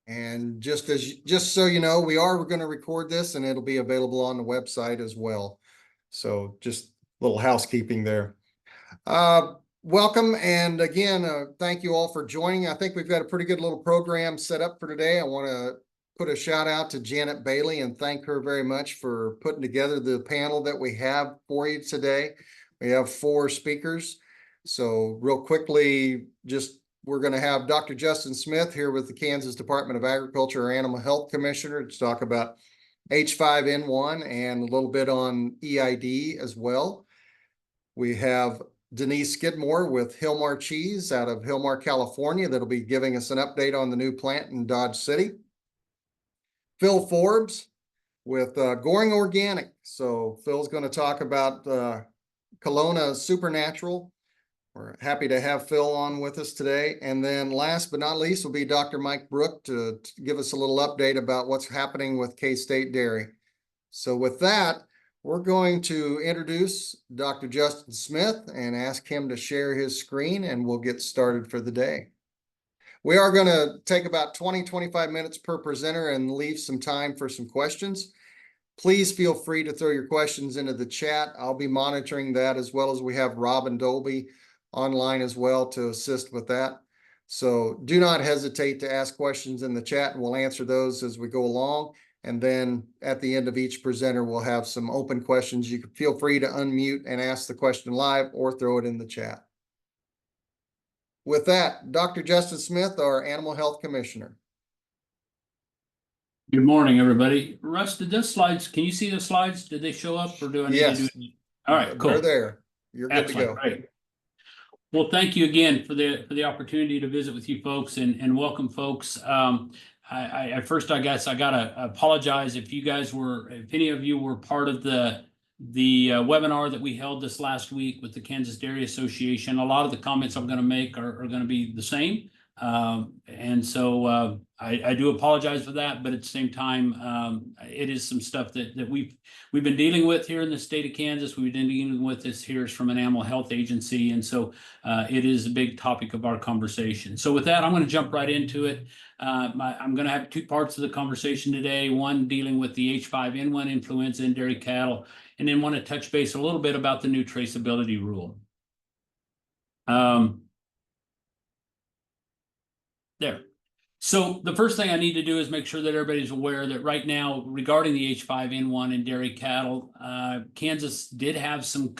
And just so you know, we are going to record this and it'll be available on the website as well. So just a little housekeeping there. Welcome. And again, thank you all for joining. I think we've got a pretty good little program set up for today. I want to put a shout out to Janet Bailey and thank her very much for putting together the panel that we have for you today. We have 4 speakers. So real quickly, we're going to have Dr. Justin Smith here with the Kansas Department of Agriculture or Animal Health Commissioner to talk about H5N1 and a little bit on EID as well. We have Denise Skidmore with Hillmar Cheese out of Hillmar, California, that'll be giving us an update on the new plant in Dodge City. Phil Forbes with Goring Organic. So Phil's going to talk about Kelowna Supernatural. We're happy to have Phil on with us today. And then last but not least will be Dr. Mike Brook to give us a little update about what's happening with K-State Dairy. So with that, we're going to introduce Dr. Justin Smith and ask him to share his screen and we'll get started for the day. We are going to take about 20-25 minutes per presenter and leave some time for some questions. Please feel free to throw your questions into the chat. I'll be monitoring that as well as we have Robin Dolby online as well to assist with that. So do not hesitate to ask questions in the chat and we'll answer those as we go along. And then at the end of each presenter, we'll have some open questions. You can feel free to unmute and ask the question live or throw it in the chat. With that, Dr. Justin Smith, our Animal Health Commissioner. Good morning, everybody. Russ, can you see the slides? Did they show up or do I need to do it? All right, cool. They're there. You're good to go. Great. Well, thank you again for the opportunity to visit with you folks and welcome folks. I first, I guess I gotta apologize if any of you were part of the webinar that we held this last week with the Kansas Dairy Association. A lot of the comments I'm going to make are going to be the same. And so I do apologize for that, but at the same time, it is some stuff that we've been dealing with here in the state of Kansas. We've been dealing with this here from an animal health agency. And so it is a big topic of our conversation. So with that, I'm going to jump right into it. I'm going to have 2 parts of the conversation today. One dealing with the H5N1 influenza in dairy cattle, and then want to touch base a little bit about the new traceability rule. There. So the first thing I need to do is make sure that everybody's aware that right now, regarding the H5N1 in dairy cattle, Kansas did have some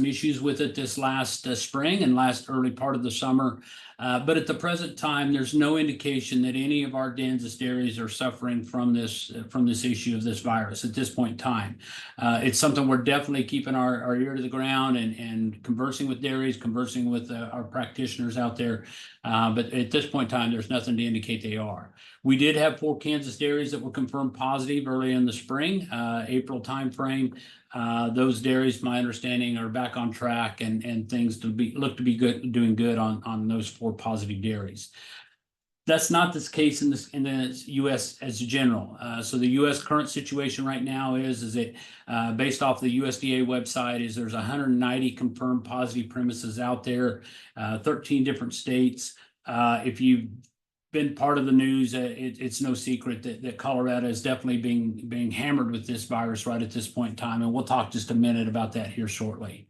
issues with it this last spring and last early part of the summer. But at the present time, there's no indication that any of our Kansas dairies are suffering from this issue of this virus at this point in time. It's something we're definitely keeping our ear to the ground and conversing with dairies, conversing with our practitioners out there. But at this point in time, there's nothing to indicate they are. We did have 4 Kansas dairies that were confirmed positive early in the spring, April timeframe. Those dairies, my understanding, are back on track and things look to be good, doing good on those 4 positive dairies. That's not the case in the U.S. as a general. So the U.S. current situation right now is that based off the USDA website, there's 190 confirmed positive premises out there, 13 different states. If you've been part of the news, it's no secret that Colorado is definitely being hammered with this virus right at this point in time, and we'll talk just a minute about that here shortly.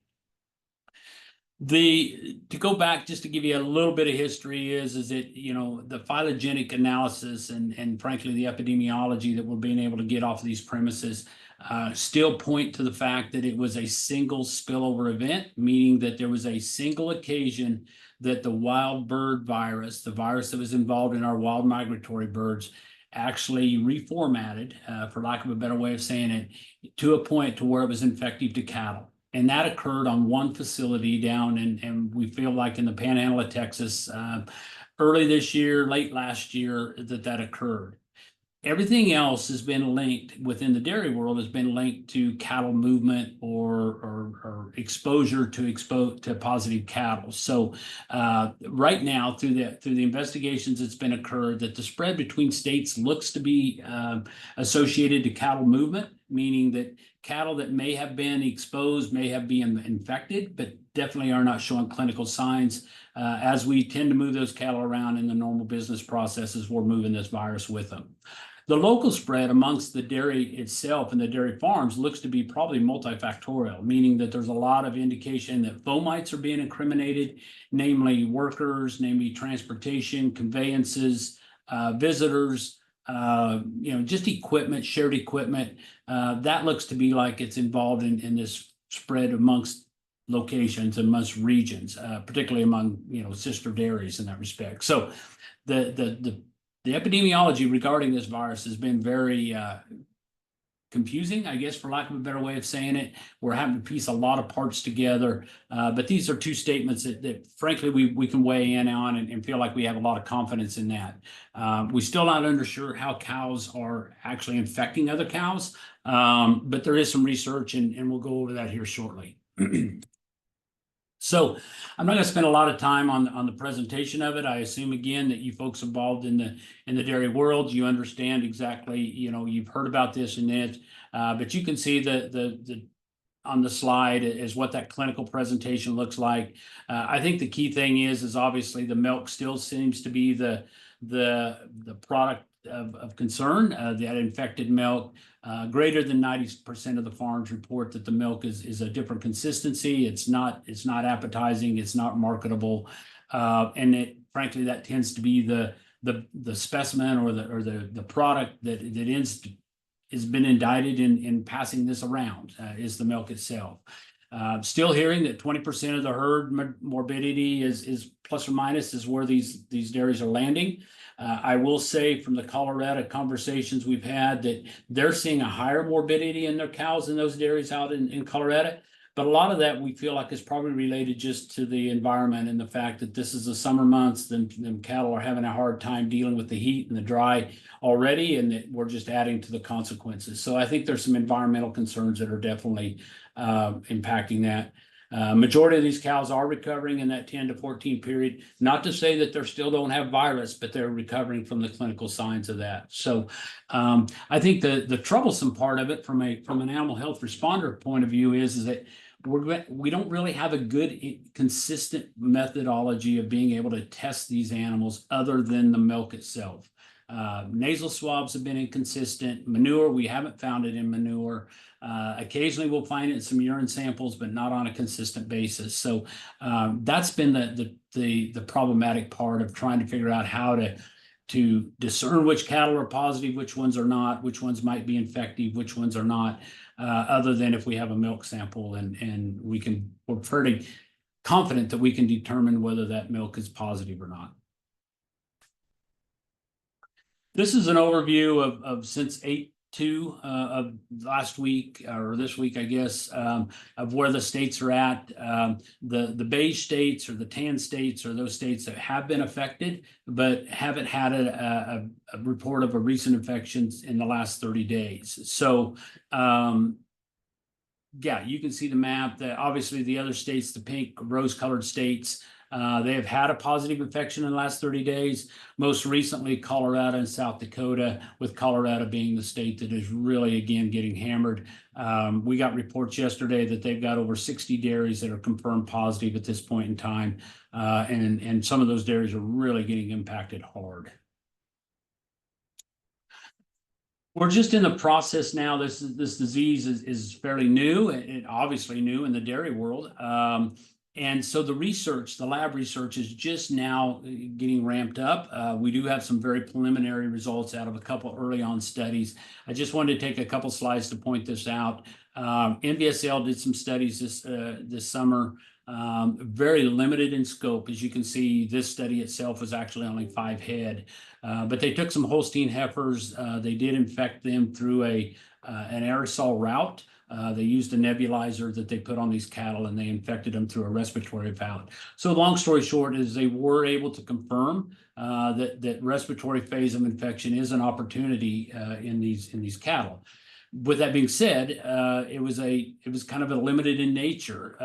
To go back, just to give you a little bit of history, is that the phylogenetic analysis and frankly the epidemiology that we're being able to get off of these premises still point to the fact that it was a single spillover event, meaning that there was a single occasion that the wild bird virus, the virus that was involved in our wild migratory birds, actually reformatted, for lack of a better way of saying it, to a point to where it was infective to cattle. And that occurred on one facility down and we feel like in the panhandle of Texas, early this year, late last year, that occurred. Everything else has been linked within the dairy world, has been linked to cattle movement or exposure to positive cattle. So right now, through the investigations that's been occurred, that the spread between states looks to be associated to cattle movement, meaning that cattle that may have been exposed may have been infected, but definitely are not showing clinical signs. As we tend to move those cattle around in the normal business processes, we're moving this virus with them. The local spread amongst the dairy itself and the dairy farms looks to be probably multifactorial, meaning that there's a lot of indication that fomites are being incriminated, namely workers, namely transportation, conveyances, visitors, just equipment, shared equipment. That looks to be like it's involved in this spread amongst locations, amongst regions, particularly among, sister dairies in that respect. So the epidemiology regarding this virus has been very confusing, I guess, for lack of a better way of saying it. We're having to piece a lot of parts together, but these are two statements that frankly, we can weigh in on and feel like we have a lot of confidence in that. We're still not sure how cows are actually infecting other cows, but there is some research, and we'll go over that here shortly. So I'm not going to spend a lot of time on the presentation of it. I assume again that you folks involved in the dairy world, you understand exactly, you've heard about this and that, but you can see the on the slide is what that clinical presentation looks like. I think the key thing is obviously the milk still seems to be the product of concern, that infected milk. Greater than 90% of the farms report that the milk is a different consistency. It's not appetizing. It's not marketable, and frankly that tends to be the specimen or the product that has been indicted in passing this around, is the milk itself. Still hearing that 20% of the herd morbidity is plus or minus is where these dairies are landing. I will say from the Colorado conversations we've had that they're seeing a higher morbidity in their cows in those dairies out in Colorado. But a lot of that we feel like is probably related just to the environment and the fact that this is the summer months, then cattle are having a hard time dealing with the heat and the dry already, and that we're just adding to the consequences. So I think there's some environmental concerns that are definitely impacting that. Majority of these cows are recovering in that 10 to 14 period. Not to say that they still don't have virus, but they're recovering from the clinical signs of that. So I think the troublesome part of it from an animal health responder point of view is that we don't really have a good consistent methodology of being able to test these animals other than the milk itself. Nasal swabs have been inconsistent. Manure, we haven't found it in manure. Occasionally we'll find it in some urine samples, but not on a consistent basis. So that's been the problematic part of trying to figure out how to discern which cattle are positive, which ones are not, which ones might be infective, which ones are not, other than if we have a milk sample and we're pretty confident that we can determine whether that milk is positive or not. This is an overview of since 8/2 of last week or this week, I guess, of where the states are at. The beige states or the tan states are those states that have been affected, but haven't had a report of a recent infection in the last 30 days. So, yeah, you can see the map that obviously the other states, the pink rose-colored states, they have had a positive infection in the last 30 days, most recently Colorado and South Dakota, with Colorado being the state that is really, again, getting hammered. We got reports yesterday that they've got over 60 dairies that are confirmed positive at this point in time, and some of those dairies are really getting impacted hard. We're just in the process now. This disease is fairly new, and obviously new in the dairy world. And so the lab research is just now getting ramped up. We do have some very preliminary results out of a couple early on studies. I just wanted to take a couple slides to point this out. NVSL did some studies this summer, very limited in scope. As you can see, this study itself was actually only 5 head, but they took some Holstein heifers. They did infect them through an aerosol route. They used a nebulizer that they put on these cattle, and they infected them through a respiratory route. So long story short is they were able to confirm that respiratory phase of infection is an opportunity in these cattle. With that being said, it was kind of a limited in nature.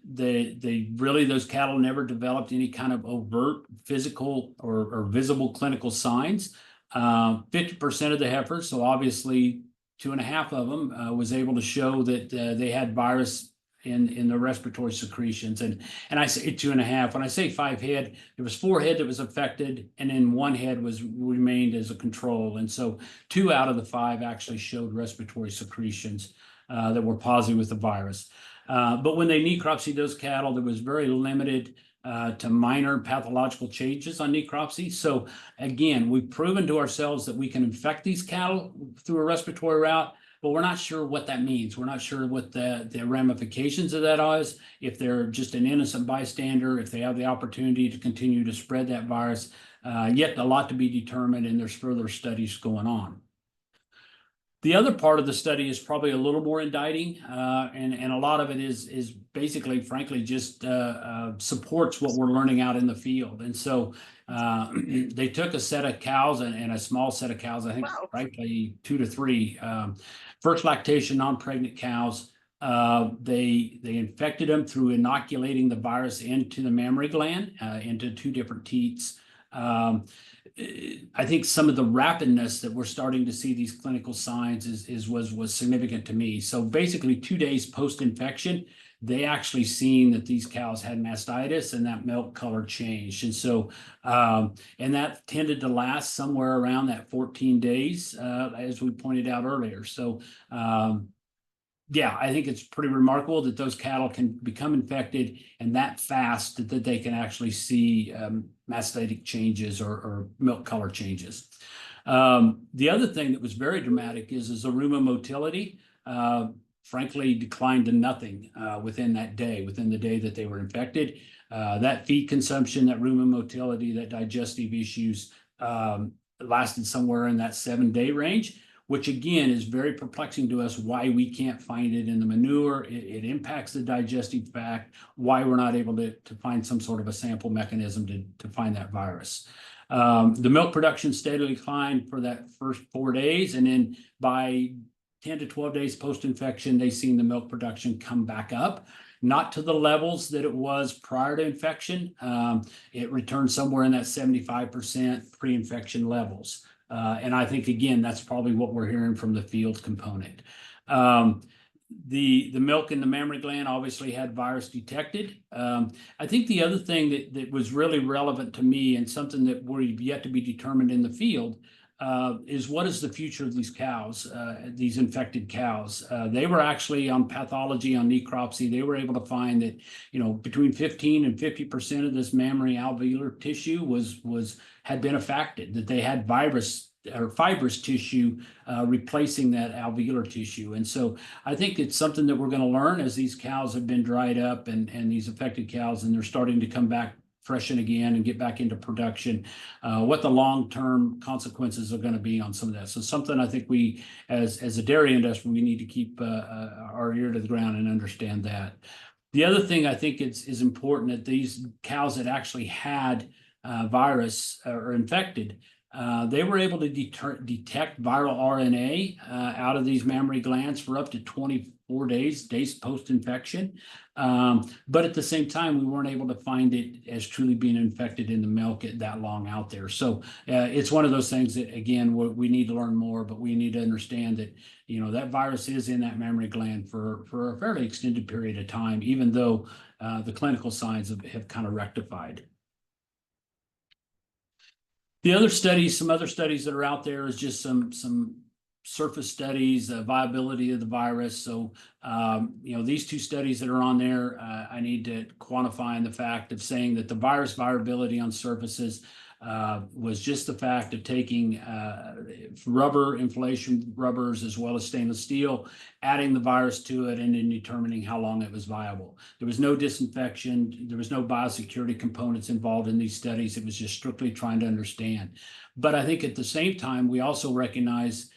Those cattle never developed any kind of overt physical or visible clinical signs. 50% of the heifers, so obviously 2.5 of them was able to show that they had virus in the respiratory secretions. And I say 2.5. When I say 5 head, there was 4 head that was affected, and then 1 head remained as a control. And so 2 out of the 5 actually showed respiratory secretions that were positive with the virus. But when they necropsied those cattle, there was very limited to minor pathological changes on necropsy. So again, we've proven to ourselves that we can infect these cattle through a respiratory route, but we're not sure what that means. We're not sure what the ramifications of that is, if they're just an innocent bystander, if they have the opportunity to continue to spread that virus. Yet a lot to be determined, and there's further studies going on. The other part of the study is probably a little more indicting, and a lot of it is basically, frankly, just supports what we're learning out in the field. And so they took a set of cows and a small set of cows, I think, frankly, 2 to 3, first lactation, non-pregnant cows. They infected them through inoculating the virus into the mammary gland, into 2 different teats. I think some of the rapidness that we're starting to see these clinical signs was significant to me. So basically 2 days post-infection, they actually seen that these cows had mastitis, and that milk color changed. And so, and that tended to last somewhere around that 14 days, as we pointed out earlier. So, yeah, I think it's pretty remarkable that those cattle can become infected and that fast that they can actually see mastitic changes or milk color changes. The other thing that was very dramatic is the rumen motility, frankly, declined to nothing within that day, within the day that they were infected. That feed consumption, that rumen motility, that digestive issues lasted somewhere in that 7-day range, which again is very perplexing to us, why we can't find it in the manure. It impacts the digestive tract, why we're not able to find some sort of a sample mechanism to find that virus. The milk production steadily declined for that first 4 days, and then by 10 to 12 days post-infection, they seen the milk production come back up, not to the levels that it was prior to infection. It returned somewhere in that 75% pre-infection levels. And I think, again, that's probably what we're hearing from the field component. The milk in the mammary gland obviously had virus detected. I think the other thing that was really relevant to me, and something that we've yet to be determined in the field, is what is the future of these cows, these infected cows. They were actually on pathology, on necropsy. They were able to find that, between 15 and 50% of this mammary alveolar tissue had been affected, that they had virus or fibrous tissue replacing that alveolar tissue. And so I think it's something that we're going to learn as these cows have been dried up, and these affected cows, and they're starting to come back freshen again and get back into production, what the long-term consequences are going to be on some of that. So something I think we, as a dairy industry, we need to keep our ear to the ground and understand that. The other thing I think is important, that these cows that actually had virus or infected, they were able to detect viral RNA out of these mammary glands for up to 24 days post-infection. But at the same time, we weren't able to find it as truly being infected in the milk that long out there. So it's one of those things that, again, we need to learn more, but we need to understand that, that virus is in that mammary gland for a fairly extended period of time, even though the clinical signs have kind of rectified. The other studies, some other studies that are out there, is just some surface studies, viability of the virus. So, these 2 studies that are on there, I need to quantify in the fact of saying that the virus viability on surfaces was just the fact of taking rubber, insulation rubbers, as well as stainless steel, adding the virus to it, and then determining how long it was viable. There was no disinfection. There was no biosecurity components involved in these studies. It was just strictly trying to understand. But I think at the same time, we have to recognize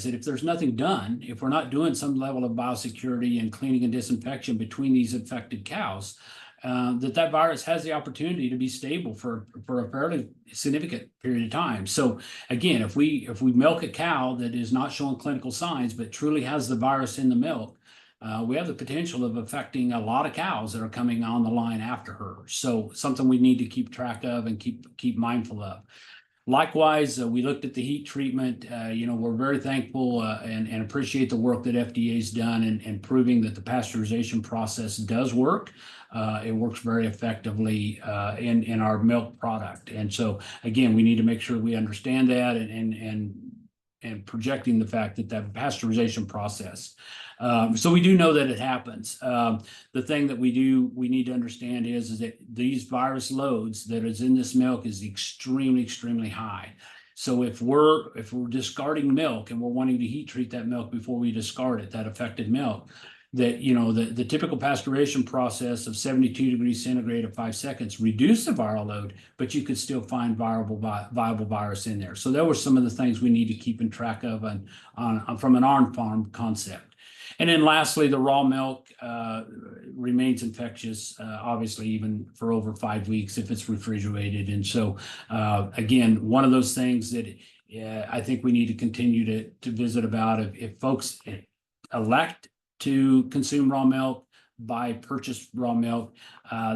that if there's nothing done, if we're not doing some level of biosecurity and cleaning and disinfection between these infected cows, that virus has the opportunity to be stable for a fairly significant period of time. So again, if we milk a cow that is not showing clinical signs but truly has the virus in the milk, we have the potential of affecting a lot of cows that are coming on the line after her. So something we need to keep track of and keep mindful of. Likewise, we looked at the heat treatment. We're very thankful and appreciate the work that FDA's done in proving that the pasteurization process does work. It works very effectively in our milk product. And so, again, we need to make sure we understand that and projecting the fact that pasteurization process. So we do know that it happens. The thing that we need to understand is that these virus loads that is in this milk is extremely high. So if we're discarding milk and we're wanting to heat treat that milk before we discard it, that affected milk, that the typical pasteurization process of 72 degrees centigrade at 5 seconds reduce the viral load, but you could still find viable virus in there. So there were some of the things we need to keep in track of from an on-farm concept. And then lastly, the raw milk remains infectious, obviously, even for over 5 weeks if it's refrigerated. And so, again, one of those things that I think we need to continue to visit about if folks elect to consume raw milk, buy purchased raw milk,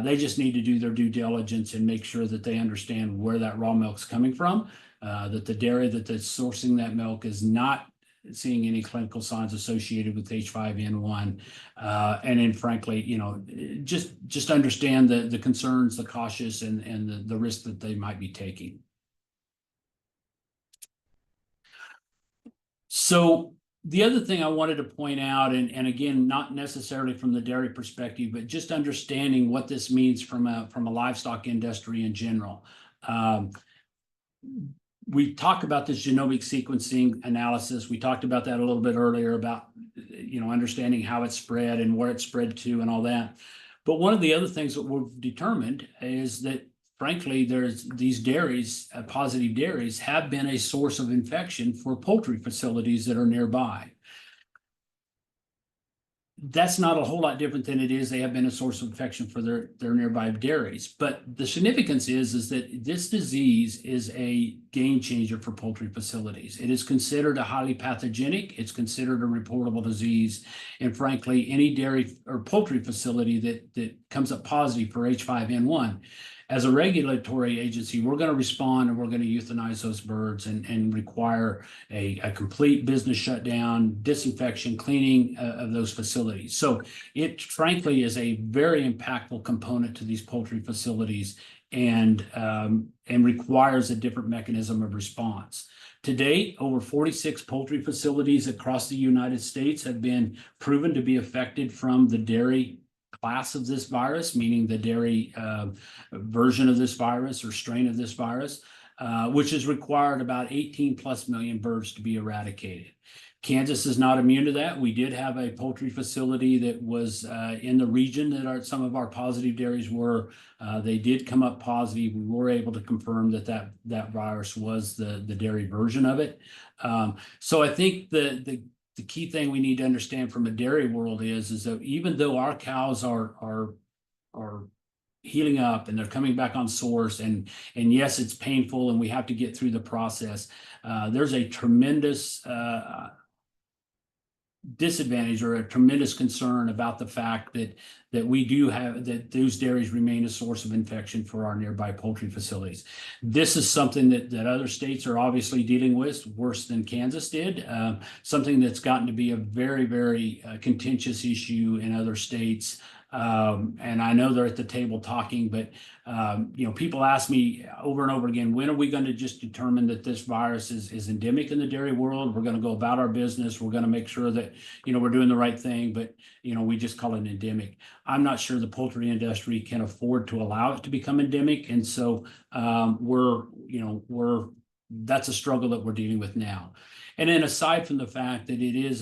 they just need to do their due diligence and make sure that they understand where that raw milk's coming from, that the dairy that's sourcing that milk is not seeing any clinical signs associated with H5N1. And then frankly, just understand the concerns, the cautious and the risk that they might be taking. So the other thing I wanted to point out, and again, not necessarily from the dairy perspective, but just understanding what this means from a livestock industry in general. We talked about this genomic sequencing analysis. We talked about that a little bit earlier about, understanding how it spread and where it spread to and all that. But one of the other things that we've determined is that, frankly, there's these dairies, positive dairies, have been a source of infection for poultry facilities that are nearby. That's not a whole lot different than it is they have been a source of infection for their nearby dairies. But the significance is that this disease is a game changer for poultry facilities. It is considered a highly pathogenic. It's considered a reportable disease. And frankly, any dairy or poultry facility that comes up positive for H5N1, as a regulatory agency, we're going to respond and we're going to euthanize those birds and require a complete business shutdown, disinfection, cleaning of those facilities. So it frankly is a very impactful component to these poultry facilities and requires a different mechanism of response. To date, over 46 poultry facilities across the United States have been proven to be affected from the dairy class of this virus, meaning the dairy version of this virus or strain of this virus, which has required about 18+ million birds to be eradicated. Kansas is not immune to that. We did have a poultry facility that was in the region that some of our positive dairies were. They did come up positive. We were able to confirm that virus was the dairy version of it. So I think the key thing we need to understand from a dairy world is that even though our cows are healing up and they're coming back on source, and yes, it's painful and we have to get through the process, there's a tremendous disadvantage or a tremendous concern about the fact that we do have that those dairies remain a source of infection for our nearby poultry facilities. This is something that other states are obviously dealing with worse than Kansas did, something that's gotten to be a very contentious issue in other states. And I know they're at the table talking, but people ask me over and over again, when are we going to just determine that this virus is endemic in the dairy world? We're going to go about our business. We're going to make sure that, we're doing the right thing, but, we just call it endemic. I'm not sure the poultry industry can afford to allow it to become endemic. And so that's a struggle that we're dealing with now. And then aside from the fact that it is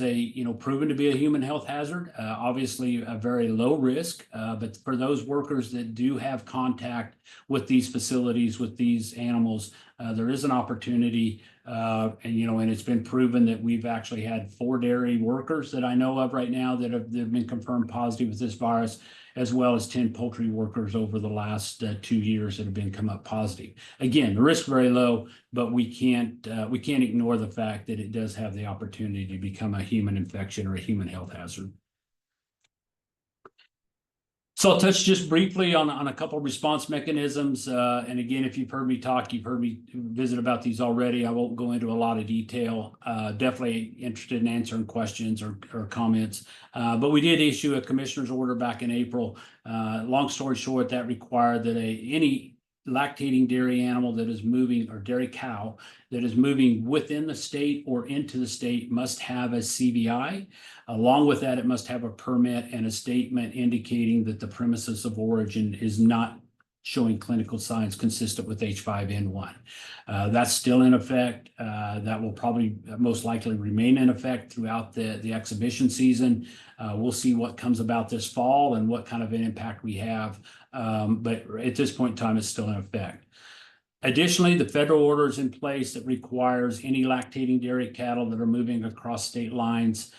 proven to be a human health hazard, obviously a very low risk, but for those workers that do have contact with these facilities, with these animals, there is an opportunity, and it's been proven that we've actually had 4 dairy workers that I know of right now that have been confirmed positive with this virus, as well as 10 poultry workers over the last 2 years that have been come up positive. Again, the risk very low, but we can't ignore the fact that it does have the opportunity to become a human infection or a human health hazard. So I'll touch just briefly on a couple of response mechanisms. And again, if you've heard me talk, you've heard me visit about these already. I won't go into a lot of detail. Definitely interested in answering questions or comments. But we did issue a commissioner's order back in April. Long story short, that required that any lactating dairy animal that is moving, or dairy cow that is moving within the state or into the state, must have a CVI. Along with that, it must have a permit and a statement indicating that the premises of origin is not showing clinical signs consistent with H5N1. That's still in effect. That will probably most likely remain in effect throughout the exhibition season. We'll see what comes about this fall and what kind of an impact we have. But at this point in time, it's still in effect. Additionally, the federal order is in place that requires any lactating dairy cattle that are moving across state lines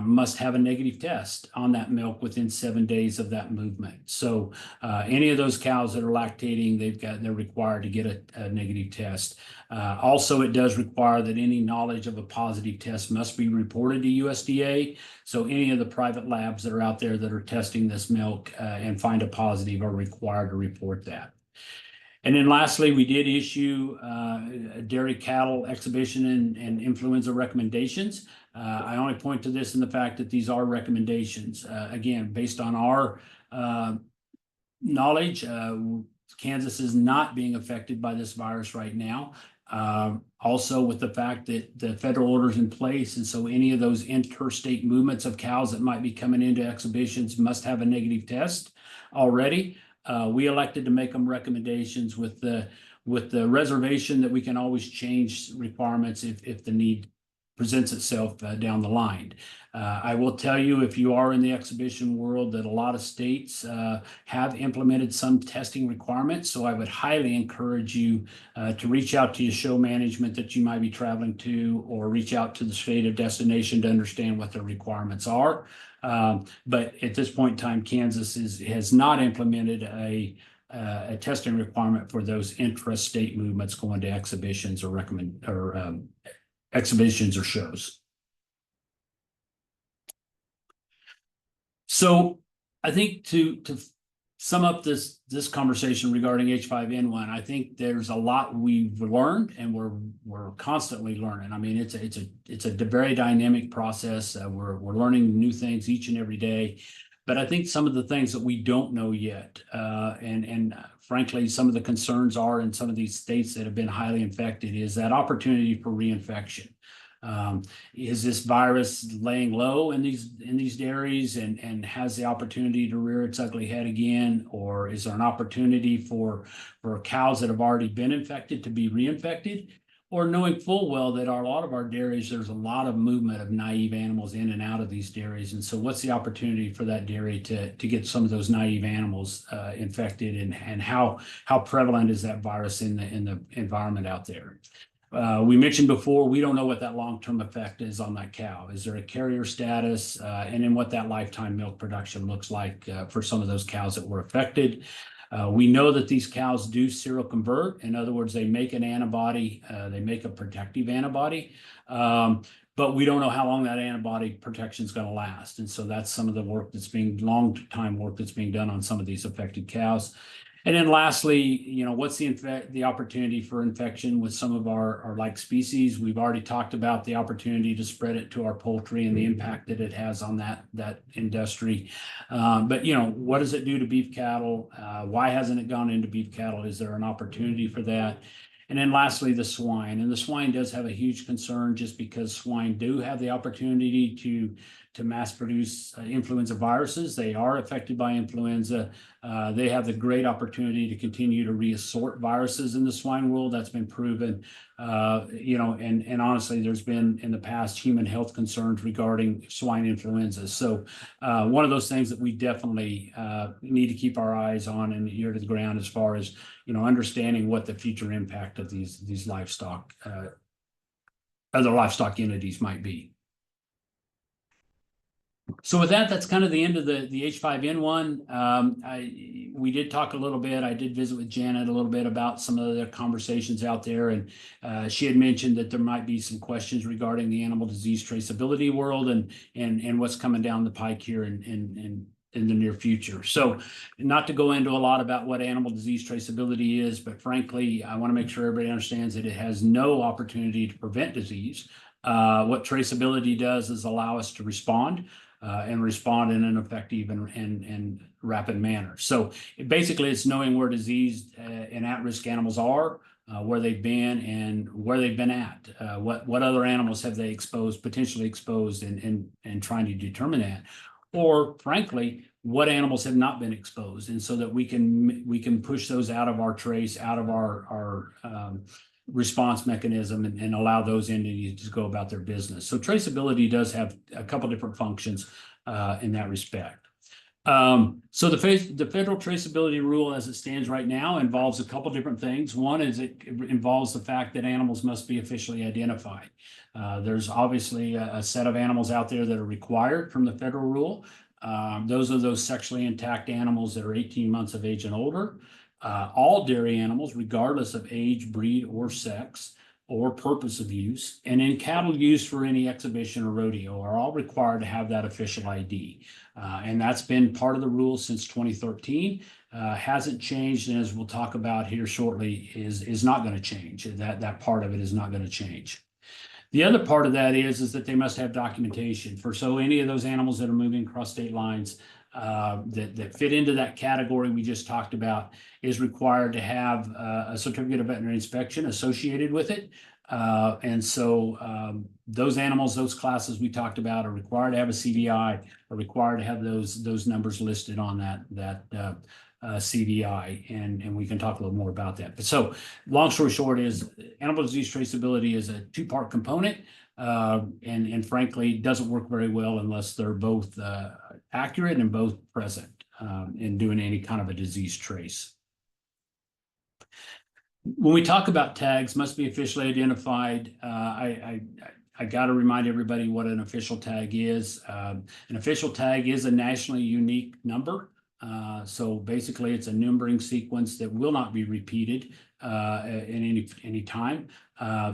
must have a negative test on that milk within 7 days of that movement. So any of those cows that are lactating, they're required to get a negative test. Also, it does require that any knowledge of a positive test must be reported to USDA. So any of the private labs that are out there that are testing this milk and find a positive are required to report that. And then lastly, we did issue dairy cattle exhibition and influenza recommendations. I only point to this in the fact that these are recommendations. Again, based on our knowledge, Kansas is not being affected by this virus right now. Also with the fact that the federal order is in place, and so any of those interstate movements of cows that might be coming into exhibitions must have a negative test already. We elected to make them recommendations with the reservation that we can always change requirements if the need presents itself down the line. I will tell you, if you are in the exhibition world, that a lot of states have implemented some testing requirements. So I would highly encourage you to reach out to your show management that you might be traveling to, or reach out to the state of destination to understand what the requirements are. But at this point in time, Kansas has not implemented a testing requirement for those intra-state movements going to exhibitions or exhibitions or shows. So I think to sum up this conversation regarding H5N1, I think there's a lot we've learned, and we're constantly learning. I mean, it's a very dynamic process. We're learning new things each and every day. But I think some of the things that we don't know yet, and frankly, some of the concerns are in some of these states that have been highly infected, is that opportunity for reinfection. Is this virus laying low in these dairies and has the opportunity to rear its ugly head again? Or is there an opportunity for cows that have already been infected to be reinfected? Or knowing full well that a lot of our dairies, there's a lot of movement of naive animals in and out of these dairies. And so what's the opportunity for that dairy to get some of those naive animals infected, and how prevalent is that virus in the environment out there? We mentioned before, we don't know what that long-term effect is on that cow. Is there a carrier status, and then what that lifetime milk production looks like for some of those cows that were affected. We know that these cows do seroconvert. In other words, they make an antibody, they make a protective antibody, but we don't know how long that antibody protection is going to last. And so that's some of the work long-time work that's being done on some of these affected cows. And then lastly, what's the opportunity for infection with some of our like species? We've already talked about the opportunity to spread it to our poultry and the impact that it has on that industry. But what does it do to beef cattle? Why hasn't it gone into beef cattle? Is there an opportunity for that? And then lastly, the swine. And the swine does have a huge concern, just because swine do have the opportunity to mass produce influenza viruses. They are affected by influenza. They have the great opportunity to continue to reassort viruses in the swine world. That's been proven. And honestly, there's been in the past human health concerns regarding swine influenza. So one of those things that we definitely need to keep our eyes on and ear to the ground, as far as understanding what the future impact of these livestock, other livestock entities might be. So with that, that's kind of the end of the H5N1. We did talk a little bit. I did visit with Janet a little bit about some of the conversations out there, and she had mentioned that there might be some questions regarding the animal disease traceability world and what's coming down the pike here in in the near future. So not to go into a lot about what animal disease traceability is, but frankly, I want to make sure everybody understands that it has no opportunity to prevent disease. What traceability does is allow us to respond and respond in an effective and rapid manner. So basically, it's knowing where diseased and at-risk animals are, where they've been and where they've been at. What other animals have they potentially exposed, and trying to determine that. Or frankly, what animals have not been exposed, and so that we can push those out of our trace, out of our response mechanism, and allow those entities to go about their business. So traceability does have a couple different functions in that respect. So the federal traceability rule as it stands right now involves a couple different things. One is it involves the fact that animals must be officially identified. There's obviously a set of animals out there that are required from the federal rule. Those are those sexually intact animals that are 18 months of age and older. All dairy animals, regardless of age, breed, or sex, or purpose of use, and in cattle used for any exhibition or rodeo, are all required to have that official ID. And that's been part of the rule since 2013. Hasn't changed, and as we'll talk about here shortly, is not going to change. That part of it is not going to change. The other part of that is that they must have documentation for any of those animals that are moving across state lines that fit into that category we just talked about, is required to have a certificate of veterinary inspection associated with it. And so those animals, those classes we talked about, are required to have a CVI, are required to have those numbers listed on that CVI, and we can talk a little more about that. But so long story short is animal disease traceability is a two-part component, and frankly doesn't work very well unless they're both accurate and both present in doing any kind of a disease trace. When we talk about tags must be officially identified, I got to remind everybody what an official tag is. An official tag is a nationally unique number. So basically, it's a numbering sequence that will not be repeated in any time.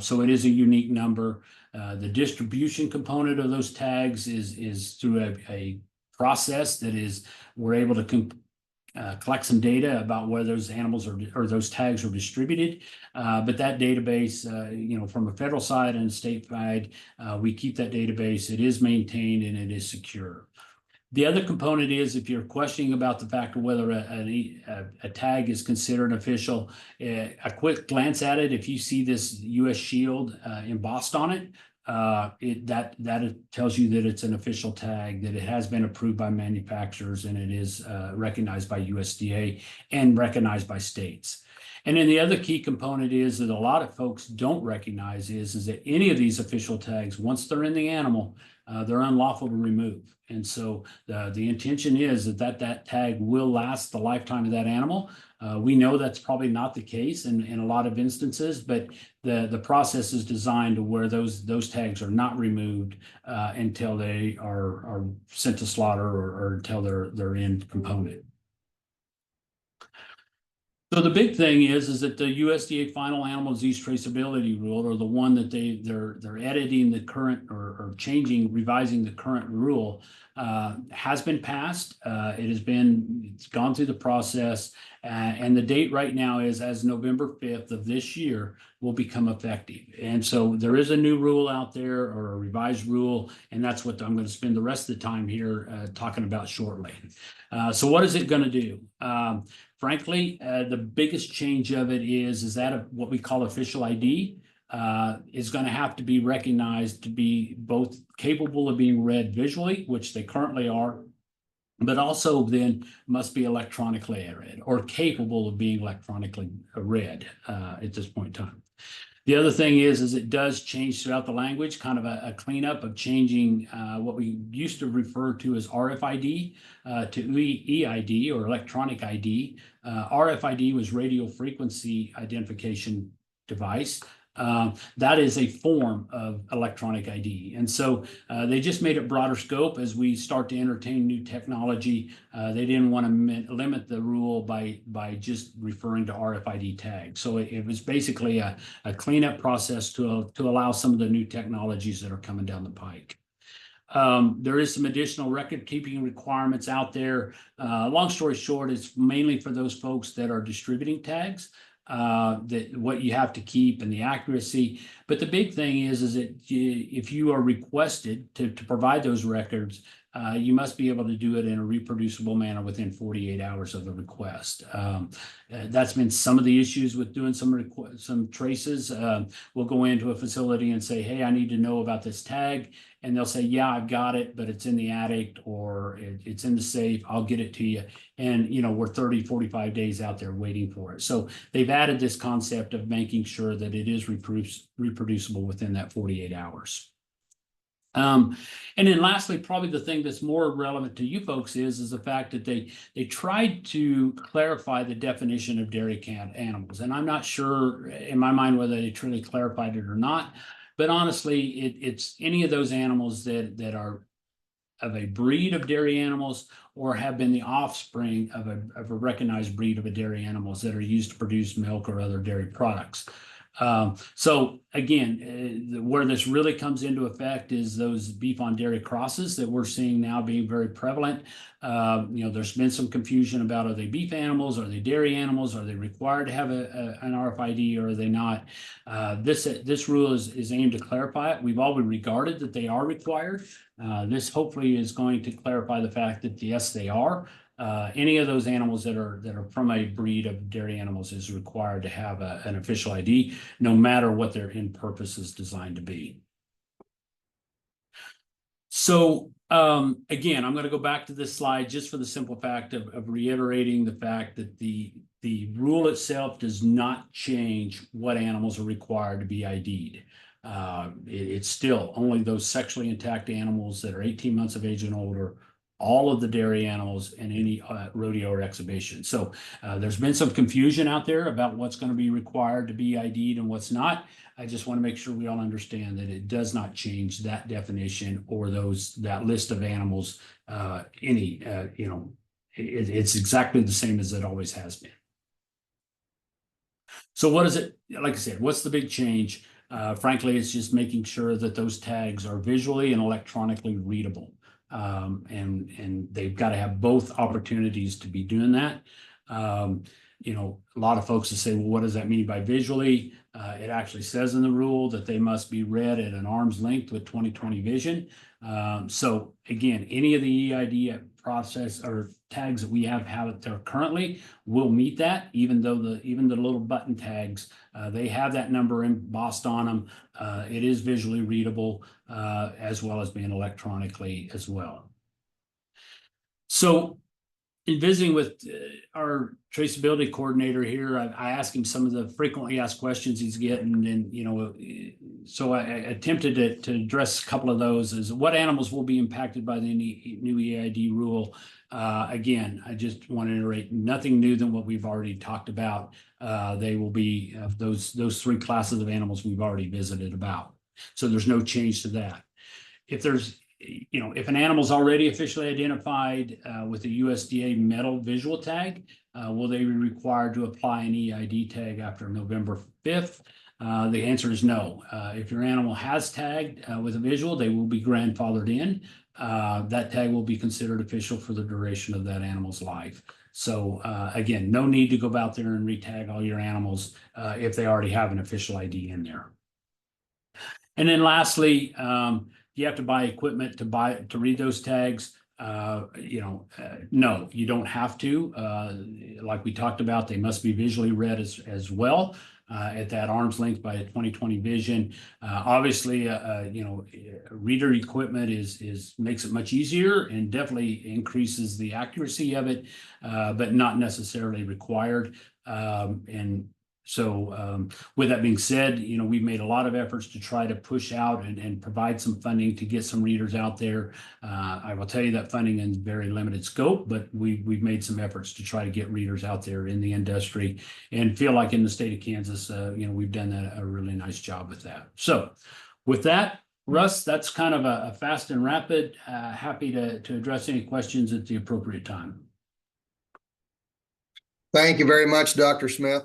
So it is a unique number. The distribution component of those tags is through a process that is, we're able to collect some data about where those animals or those tags are distributed. But that database, from a federal side and a state side, we keep that database. It is maintained and it is secure. The other component is, if you're questioning about the fact of whether a tag is considered official, a quick glance at it, if you see this U.S. Shield embossed on it, that tells you that it's an official tag, that it has been approved by manufacturers, and it is recognized by USDA and recognized by states. And then the other key component is that a lot of folks don't recognize is that any of these official tags, once they're in the animal, they're unlawful to remove. And so the intention is that tag will last the lifetime of that animal. We know that's probably not the case in a lot of instances, but the process is designed to where those tags are not removed until they are sent to slaughter or until they're in component. So the big thing is that the USDA final animal disease traceability rule, or the one that they're editing the current or revising the current rule, has been passed. It's gone through the process, and the date right now is as November 5th of this year will become effective. And so there is a new rule out there, or a revised rule, and that's what I'm going to spend the rest of the time here talking about shortly. So what is it going to do? Frankly, the biggest change of it is that of what we call official ID is going to have to be recognized to be both capable of being read visually, which they currently are, but also then must be electronically read, or capable of being electronically read at this point in time. The other thing is it does change throughout the language, kind of a cleanup of changing what we used to refer to as RFID to EID, or electronic ID. RFID was radio frequency identification device. That is a form of electronic ID. And so they just made it broader scope as we start to entertain new technology. They didn't want to limit the rule by just referring to RFID tags. So it was basically a cleanup process to allow some of the new technologies that are coming down the pike. There is some additional record keeping requirements out there. Long story short, it's mainly for those folks that are distributing tags, that what you have to keep and the accuracy. But the big thing is that if you are requested to provide those records, you must be able to do it in a reproducible manner within 48 hours of the request. That's been some of the issues with doing some traces. We'll go into a facility and say, hey, I need to know about this tag. And they'll say, yeah, I've got it, but it's in the attic or it's in the safe. I'll get it to you. And, we're 30, 45 days out there waiting for it. So they've added this concept of making sure that it is reproducible within that 48 hours. And then lastly, probably the thing that's more relevant to you folks is the fact that they tried to clarify the definition of dairy cat animals. And I'm not sure in my mind whether they truly clarified it or not. But honestly, it's any of those animals that are of a breed of dairy animals or have been the offspring of a recognized breed of a dairy animals that are used to produce milk or other dairy products. So again, where this really comes into effect is those beef on dairy crosses that we're seeing now being very prevalent. There's been some confusion about, are they beef animals? Are they dairy animals? Are they required to have an RFID or are they not? This rule is aimed to clarify it. We've always regarded that they are required. This hopefully is going to clarify the fact that yes, they are. Any of those animals that are from a breed of dairy animals is required to have an official ID, no matter what their end purpose is designed to be. So again, I'm going to go back to this slide just for the simple fact of reiterating the fact that the rule itself does not change what animals are required to be ID'd. It's still only those sexually intact animals that are 18 months of age and older, all of the dairy animals, and any rodeo or exhibition. So there's been some confusion out there about what's going to be required to be ID'd and what's not. I just want to make sure we all understand that it does not change that definition or that list of animals. It's exactly the same as it always has been. So what is it? Like I said, what's the big change? Frankly, it's just making sure that those tags are visually and electronically readable. And they've got to have both opportunities to be doing that. A lot of folks will say, well, what does that mean by visually? It actually says in the rule that they must be read at an arm's length with 20/20 vision. So again, any of the EID process or tags that we have out there currently will meet that, even though even the little button tags, they have that number embossed on them. It is visually readable, as well as being electronically as well. So in visiting with our traceability coordinator here, I asked him some of the frequently asked questions he's getting, and so I attempted to address a couple of those. Is what animals will be impacted by the new EID rule? Again, I just want to iterate nothing new than what we've already talked about. They will be those three classes of animals we've already visited about. So there's no change to that. If an animal is already officially identified with a USDA metal visual tag, will they be required to apply an EID tag after November 5th? The answer is no. If your animal has tagged with a visual, they will be grandfathered in. That tag will be considered official for the duration of that animal's life. So again, no need to go out there and retag all your animals if they already have an official ID in there. And then lastly, you have to buy equipment to read those tags. No, you don't have to. Like we talked about, they must be visually read as well at that arm's length by a 20/20 vision. Obviously, reader equipment makes it much easier and definitely increases the accuracy of it, but not necessarily required. So with that being said, we've made a lot of efforts to try to push out and provide some funding to get some readers out there. I will tell you that funding is very limited scope, but we've made some efforts to try to get readers out there in the industry, and feel like in the state of Kansas, we've done a really nice job with that. So with that, Russ, that's kind of a fast and rapid. Happy to address any questions at the appropriate time. Thank you very much, Dr. Smith.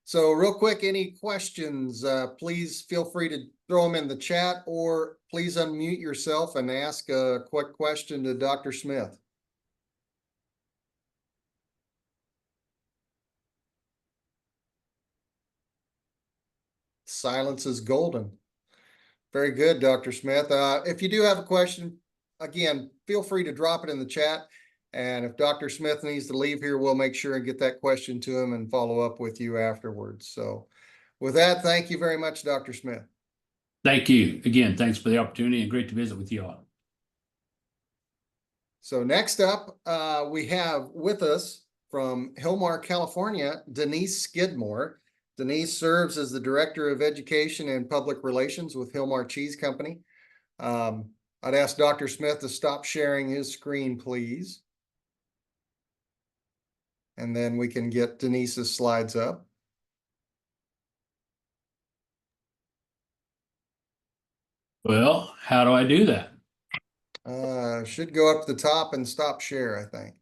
So real quick, any questions, please feel free to throw them in the chat, or please unmute yourself and ask a quick question to Dr. Smith. Silence is golden. Very good, Dr. Smith. If you do have a question, again, feel free to drop it in the chat. And if Dr. Smith needs to leave here, we'll make sure and get that question to him and follow up with you afterwards. So with that, thank you very much, Dr. Smith. Thank you. Again, thanks for the opportunity and great to visit with you all. So next up, we have with us from Hillmar, California, Denise Skidmore. Denise serves as the Director of Education and Public Relations with Hillmar Cheese Company. I'd ask Dr. Smith to stop sharing his screen, please. And then we can get Denise's slides up. Well, how do I do that? Should go up to the top and stop share, I think.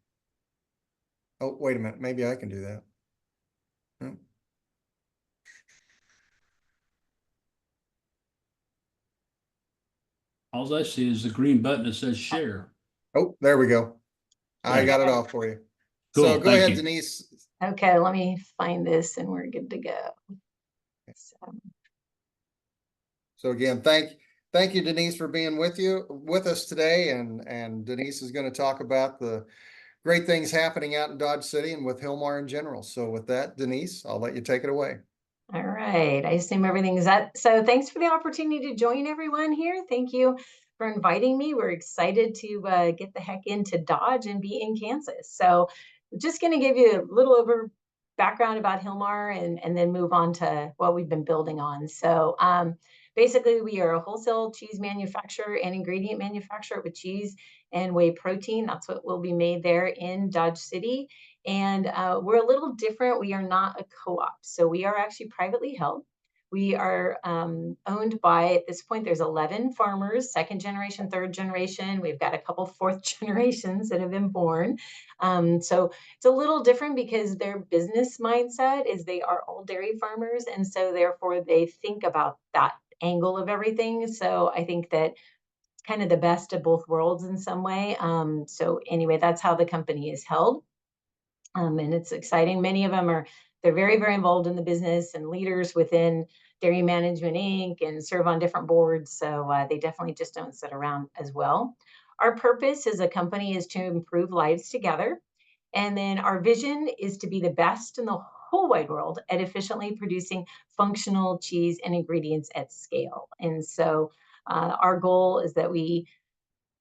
Oh, wait a minute. Maybe I can do that. Hmm. All I see is the green button that says share. Oh, there we go. I Right. got it off for you. Cool, So go thank ahead, you. Denise. Okay, let me find this and we're good to go. So again, thank you, Denise, for being with us today. And Denise is going to talk about the great things happening out in Dodge City and with Hillmar in general. So with that, Denise, I'll let you take it away. All right, I assume everything's set. So thanks for the opportunity to join everyone here. Thank you for inviting me. We're excited to get the heck into Dodge and be in Kansas. So just going to give you a little background about Hillmar and then move on to what we've been building on. So basically, we are a wholesale cheese manufacturer and ingredient manufacturer with cheese and whey protein. That's what will be made there in Dodge City. And we're a little different. We are not a co-op. So we are actually privately held. We are owned by, at this point, there's 11 farmers, second generation, third generation. We've got a couple fourth generations that have been born. So it's a little different because their business mindset is they are all dairy farmers. And so therefore they think about that angle of everything. So I think that it's kind of the best of both worlds in some way. So anyway, that's how the company is held. And it's exciting. Many of them they're very, very involved in the business and leaders within Dairy Management Inc. and serve on different boards. So they definitely just don't sit around as well. Our purpose as a company is to improve lives together. And then our vision is to be the best in the whole wide world at efficiently producing functional cheese and ingredients at scale. And so our goal is that we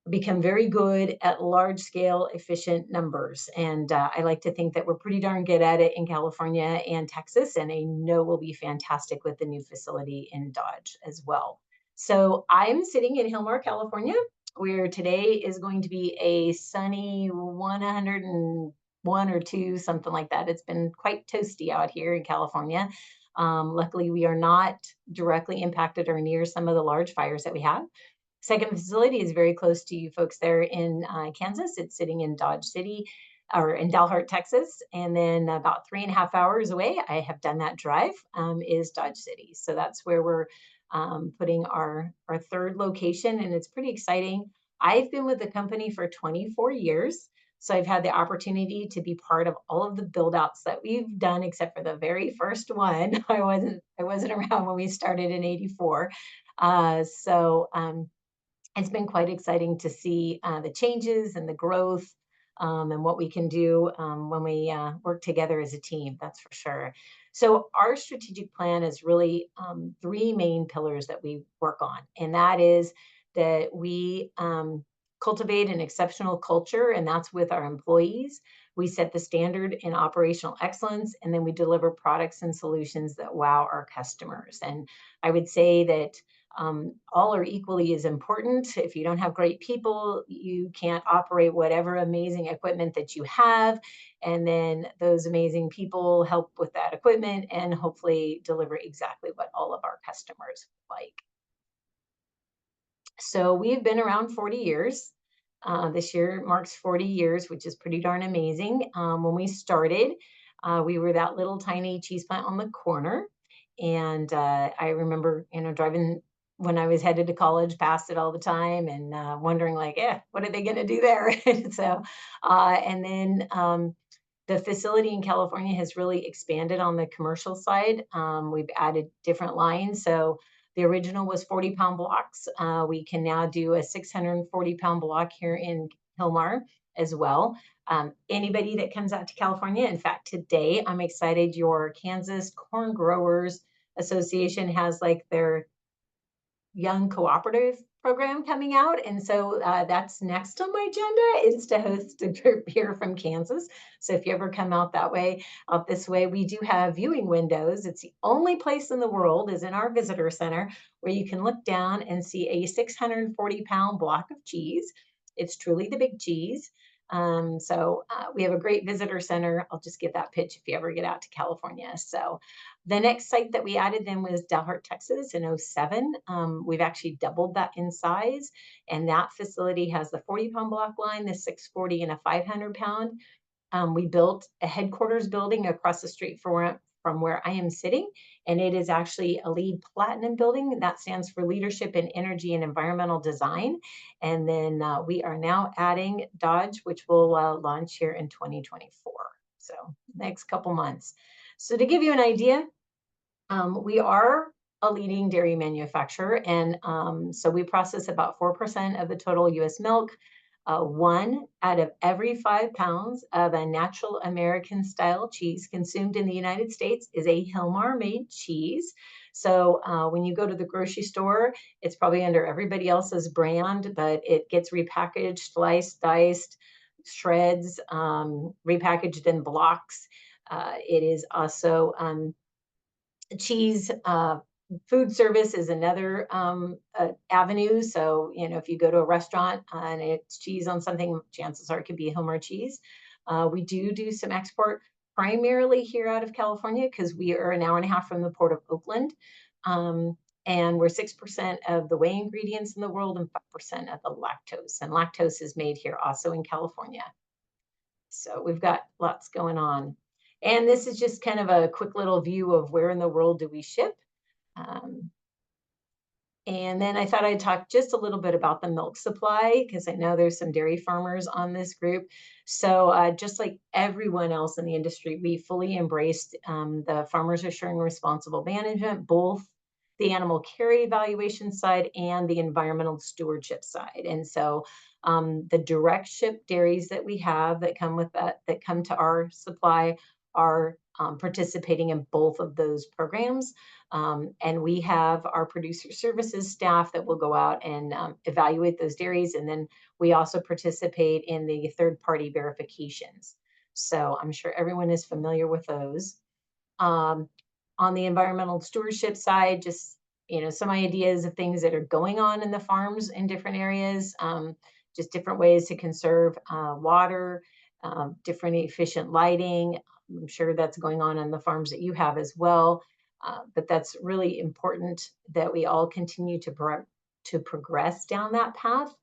become very good at large scale, efficient numbers. And I like to think that we're pretty darn good at it in California and Texas. And I know we'll be fantastic with the new facility in Dodge as well. So I'm sitting in Hillmar, California, where today is going to be a sunny 101 or 2, something like that. It's been quite toasty out here in California. Luckily, we are not directly impacted or near some of the large fires that we have. Second facility is very close to you folks there in Kansas. It's sitting in Dodge City or in Dalhart, Texas. And then about 3.5 hours away, I have done that drive, is Dodge City. So that's where we're putting our third location, and it's pretty exciting. I've been with the company for 24 years. So I've had the opportunity to be part of all of the build outs that we've done, except for the very first one. I wasn't around when we started in '84. It's been quite exciting to see the changes and the growth and what we can do when we work together as a team, that's for sure. So our strategic plan is really 3 main pillars that we work on. And that is that we cultivate an exceptional culture, and that's with our employees. We set the standard in operational excellence, and then we deliver products and solutions that wow our customers. And I would say that all are equally as important. If you don't have great people, you can't operate whatever amazing equipment that you have. And then those amazing people help with that equipment and hopefully deliver exactly what all of our customers like. So we've been around 40 years. This year marks 40 years, which is pretty darn amazing. When we started, We were that little tiny cheese plant on the corner. And I remember, driving when I was headed to college, past it all the time and wondering like, what are they going to do there? And then the facility in California has really expanded on the commercial side. We've added different lines. So the original was 40-pound blocks. We can now do a 640-pound block here in Hilmar as well. Anybody that comes out to California, in fact, today I'm excited, your Kansas Corn Growers Association has like their young cooperative program coming out. And so that's next on my agenda, is to host a group here from Kansas. So if you ever come out out this way, we do have viewing windows. It's the only place in the world is in our visitor center where you can look down and see a 640-pound block of cheese. It's truly the big cheese. We have a great visitor center. I'll just give that pitch if you ever get out to California. So the next site that we added then was Dalhart, Texas in 2007. We've actually doubled that in size, and that facility has the 40-pound block line, the 640 and a 500-pound. We built a headquarters building across the street from where I am sitting, and it is actually a LEED Platinum building. That stands for Leadership in Energy and Environmental Design. And then we are now adding Dodge, which will launch here in 2024. So next couple months. So to give you an idea, we are a leading dairy manufacturer, and so we process about 4% of the total U.S. milk. 1 out of every 5 pounds of a natural American style cheese consumed in the United States is a Hilmar made cheese. So when you go to the grocery store, it's probably under everybody else's brand, but it gets repackaged, sliced, diced, shreds, repackaged in blocks. It is also cheese. Food service is another avenue. So, if you go to a restaurant and it's cheese on something, chances are it could be a Hilmar cheese. We do some export primarily here out of California because we are an hour and a half from the Port of Oakland. And we're 6% of the whey ingredients in the world and 5% of the lactose. And lactose is made here also in California. So we've got lots going on. And this is just kind of a quick little view of where in the world do we ship. And then I thought I'd talk just a little bit about the milk supply, because I know there's some dairy farmers on this group. So just like everyone else in the industry, we fully embraced the Farmers Assuring Responsible Management, both the animal care evaluation side and the environmental stewardship side. And so the direct ship dairies that we have that come with that come to our supply are participating in both of those programs. And we have our producer services staff that will go out and evaluate those dairies. And then we also participate in the third-party verifications. So I'm sure everyone is familiar with those. On the environmental stewardship side, just some ideas of things that are going on in the farms in different areas, just different ways to conserve water, different efficient lighting. I'm sure that's going on the farms that you have as well. But that's really important that we all continue to progress down that path,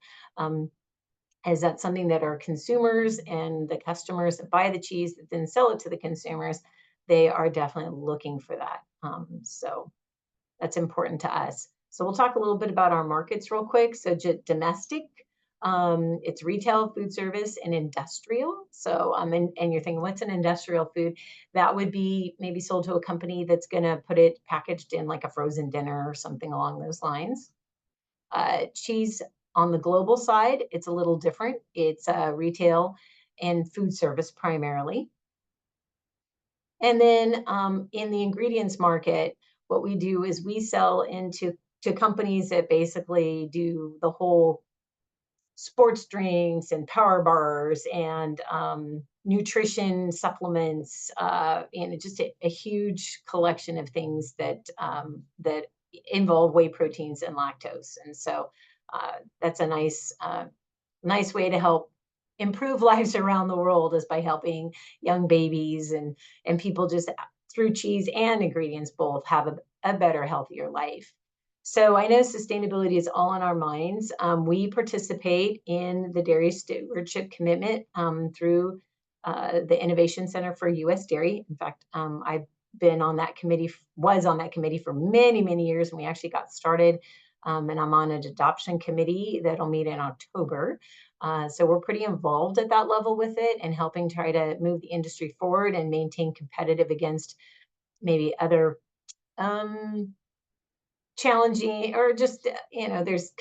as that's something that our consumers and the customers that buy the cheese that then sell it to the consumers, they are definitely looking for that. So that's important to us. So we'll talk a little bit about our markets real quick. So domestic, it's retail, food service, and industrial. So, and you're thinking, what's an industrial food? That would be maybe sold to a company that's going to put it packaged in like a frozen dinner or something along those lines. Cheese on the global side, it's a little different. It's retail and food service primarily. And then in the ingredients market, what we do is we sell to companies that basically do the whole sports drinks and power bars and nutrition supplements, and just a huge collection of things that that involve whey proteins and lactose. And so that's a nice way to help improve lives around the world, is by helping young babies and people just through cheese and ingredients both have a better, healthier life. So I know sustainability is all on our minds. We participate in the Dairy Stewardship Commitment through the Innovation Center for U.S. Dairy. In fact, I've been on that committee, was on that committee for many, many years, and we actually got started. And I'm on an adoption committee that'll meet in October. So we're pretty involved at that level with it and helping try to move the industry forward and maintain competitive against maybe other challenging, or just, there's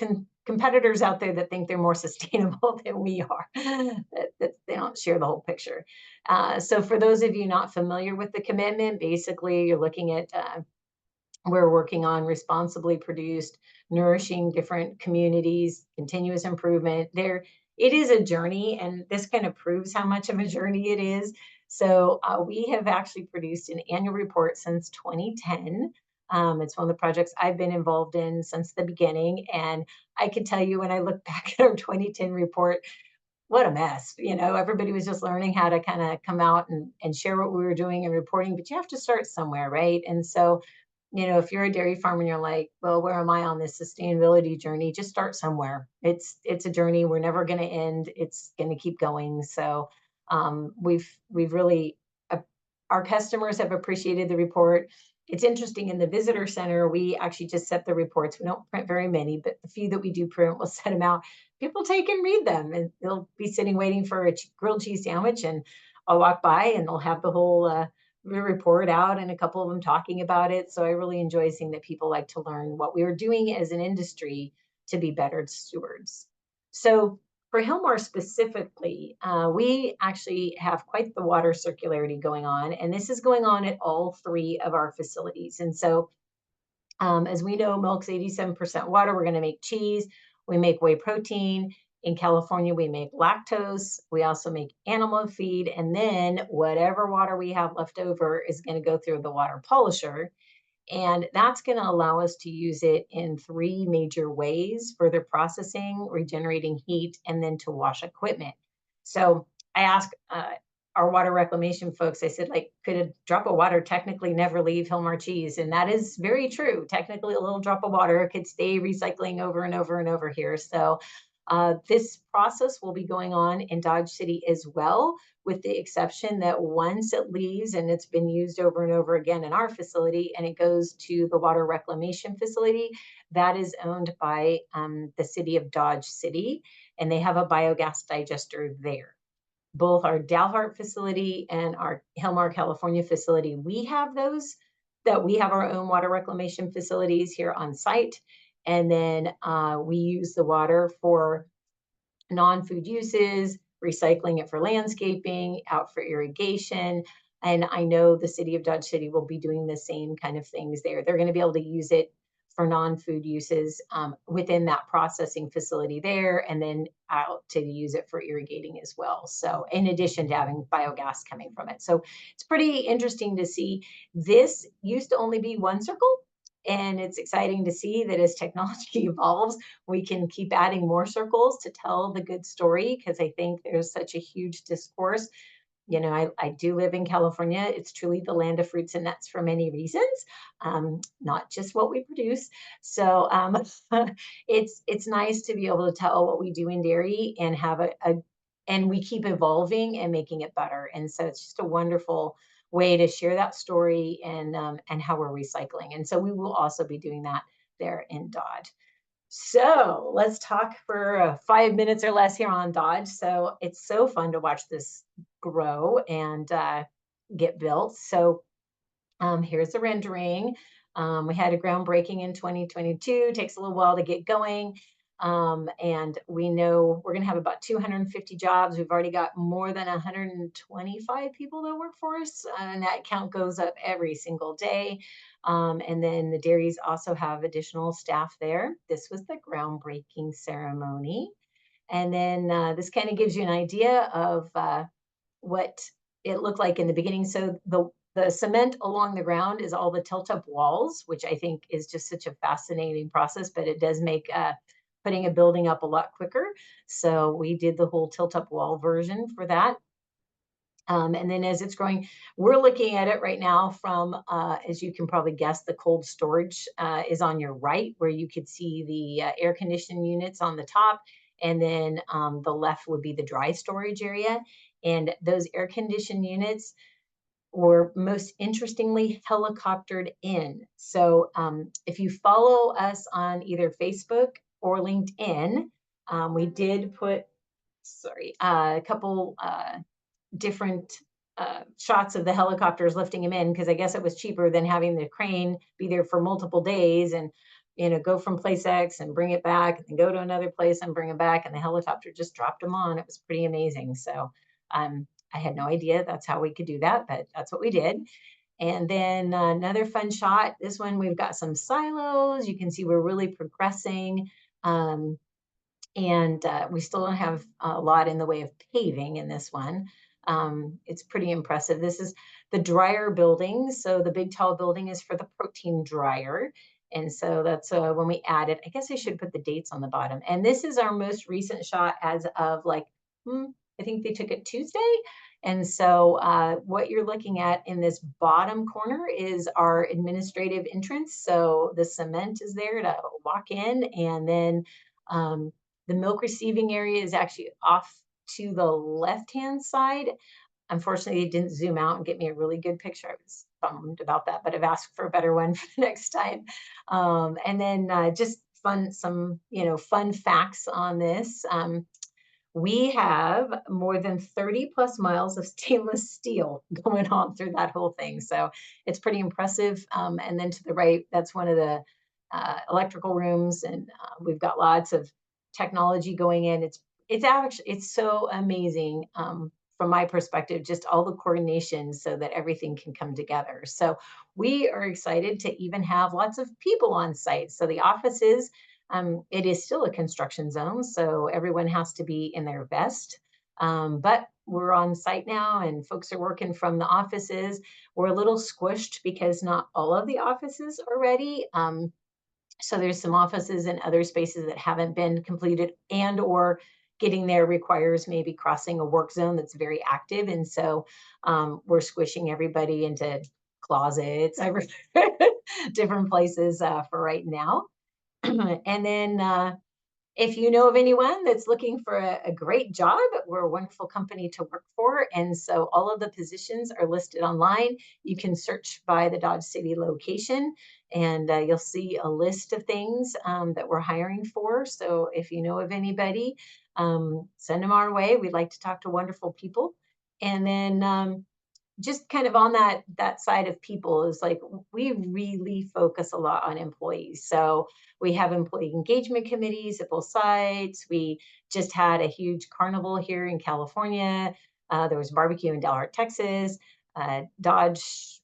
competitors out there that think they're more sustainable than we are, that they don't share the whole picture. So for those of you not familiar with the commitment, basically you're looking at, we're working on responsibly produced, nourishing different communities, continuous improvement. It is a journey, and this kind of proves how much of a journey it is. So we have actually produced an annual report since 2010. It's one of the projects I've been involved in since the beginning. And I could tell you, when I look back at our 2010 report, what a mess. Everybody was just learning how to kind of come out and share what we were doing and reporting, but you have to start somewhere, right? And so, if you're a dairy farmer and you're like, well, where am I on this sustainability journey? Just start somewhere. It's a journey. We're never going to end. It's going to keep going. So we've really, our customers have appreciated the report. It's interesting, in the visitor center, we actually just set the reports. We don't print very many, but the few that we do print, we'll set them out. People take and read them, and they'll be sitting waiting for a grilled cheese sandwich, and I'll walk by and they'll have the whole report out, and a couple of them talking about it. So I really enjoy seeing that people like to learn what we are doing as an industry to be better stewards. So for Hillmar specifically, we actually have quite the water circularity going on, and this is going on at all 3 of our facilities. And so as we know, milk's 87% water. We're going to make cheese. We make whey protein. In California, we make lactose. We also make animal feed. And then whatever water we have left over is going to go through the water polisher. And that's going to allow us to use it in 3 major ways: further processing, regenerating heat, and then to wash equipment. So I asked our water reclamation folks, I said, like, could a drop of water technically never leave Hillmar cheese? And that is very true. Technically, a little drop of water could stay recycling over and over and over here. So this process will be going on in Dodge City as well, with the exception that once it leaves and it's been used over and over again in our facility and it goes to the water reclamation facility, that is owned by the city of Dodge City, and they have a biogas digester there. Both our Dalhart facility and our Hillmar, California facility, we have those, that we have our own water reclamation facilities here on site. And then we use the water for non-food uses, recycling it for landscaping, out for irrigation. And I know the city of Dodge City will be doing the same kind of things there. They're going to be able to use it for non-food uses within that processing facility there, and then out to use it for irrigating as well. So in addition to having biogas coming from it. So it's pretty interesting to see. This used to only be 1 circle. And it's exciting to see that as technology evolves, we can keep adding more circles to tell the good story, because I think there's such a huge discourse. I do live in California. It's truly the land of fruits and nuts for many reasons, not just what we produce. So it's nice to be able to tell what we do in dairy and have and we keep evolving and making it better. And so it's just a wonderful way to share that story and how we're recycling. And so we will also be doing that there in Dodge. So let's talk for 5 minutes or less here on Dodge. So it's so fun to watch this grow and get built. So here's the rendering. We had a groundbreaking in 2022. Takes a little while to get going. And we know we're going to have about 250 jobs. We've already got more than 125 people that work for us, and that count goes up every single day. And then the dairies also have additional staff there. This was the groundbreaking ceremony. And then this kind of gives you an idea of what it looked like in the beginning. So the cement along the ground is all the tilt-up walls, which I think is just such a fascinating process, but it does make putting a building up a lot quicker. So we did the whole tilt-up wall version for that. And then as it's growing, we're looking at it right now from, as you can probably guess, the cold storage is on your right, where you could see the air conditioning units on the top. And then the left would be the dry storage area. And those air-conditioned units were most interestingly helicoptered in. So if you follow us on either Facebook or LinkedIn, we did put, a couple different shots of the helicopters lifting him in, because I guess it was cheaper than having the crane be there for multiple days and go from place X and bring it back, and then go to another place and bring it back, and the helicopter just dropped him on. It was pretty amazing. So I had no idea that's how we could do that, but that's what we did. And then another fun shot. This one, we've got some silos. You can see we're really progressing. And we still don't have a lot in the way of paving in this one. It's pretty impressive. This is the dryer building. So the big tall building is for the protein dryer. And so that's when we added, I guess I should put the dates on the bottom. And this is our most recent shot as of like, I think they took it Tuesday. And so what you're looking at in this bottom corner is our administrative entrance. So the cement is there to walk in, and then the milk receiving area is actually off to the left-hand side. Unfortunately, it didn't zoom out and get me a really good picture. I was bummed about that, but I've asked for a better one for the next time. And then just some fun facts on this. We have more than 30 plus miles of stainless steel going on through that whole thing. So it's pretty impressive. And then to the right, that's one of the electrical rooms. And we've got lots of technology going in. It's so amazing from my perspective, just all the coordination so that everything can come together. So we are excited to even have lots of people on site. So the offices, it is still a construction zone, so everyone has to be in their vest. But we're on site now and folks are working from the offices. We're a little squished because not all of the offices are ready. So there's some offices and other spaces that haven't been completed, and or getting there requires maybe crossing a work zone that's very active. And so we're squishing everybody into closets, different places for right now. And then if you know of anyone that's looking for a great job, we're a wonderful company to work for. And so all of the positions are listed online. You can search by the Dodge City location, and you'll see a list of things that we're hiring for. So if you know of anybody, send them our way. We'd like to talk to wonderful people. And then just kind of on that side of people is like, we really focus a lot on employees. So we have employee engagement committees at both sites. We just had a huge carnival here in California. There was barbecue in Dalhart, Texas. Dodge,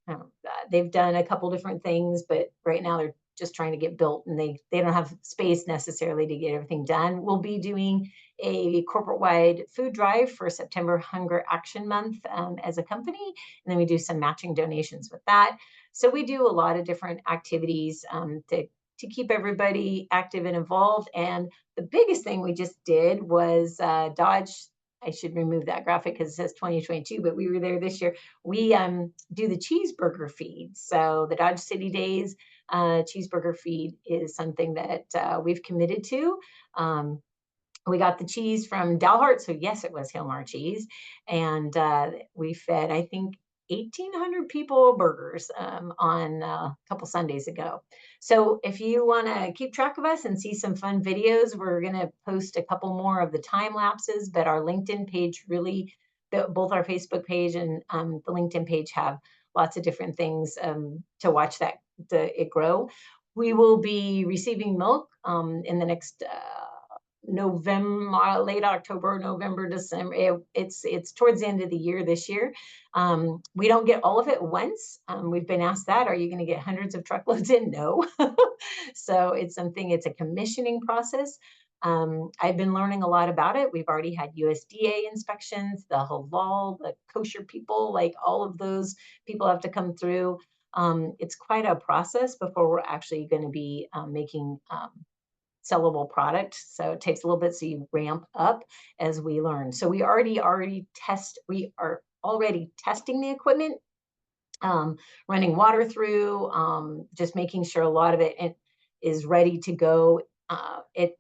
they've done a couple different things, but right now they're just trying to get built, and they don't have space necessarily to get everything done. We'll be doing a corporate-wide food drive for September Hunger Action Month as a company, and then we do some matching donations with that. So we do a lot of different activities to keep everybody active and involved. And the biggest thing we just did was Dodge. I should remove that graphic because it says 2022, but we were there this year. We do the cheeseburger feed. So the Dodge City Days cheeseburger feed is something that we've committed to. We got the cheese from Dalhart, so yes, it was Hilmar cheese, and we fed, I think, 1,800 people burgers on a couple Sundays ago. So if you want to keep track of us and see some fun videos, we're going to post a couple more of the time lapses, but our LinkedIn page really, both our Facebook page and the LinkedIn page have lots of different things to watch it grow. We will be receiving milk in the next November, late October, November, December. It's towards the end of the year this year. We don't get all of it once. We've been asked that, are you going to get hundreds of truckloads in? No. So it's a commissioning process. I've been learning a lot about it. We've already had USDA inspections, the halal, the kosher people, like all of those people have to come through. It's quite a process before we're actually going to be making sellable product. So it takes a little bit, so you ramp up as we learn. So we are already testing the equipment, running water through, just making sure a lot of it is ready to go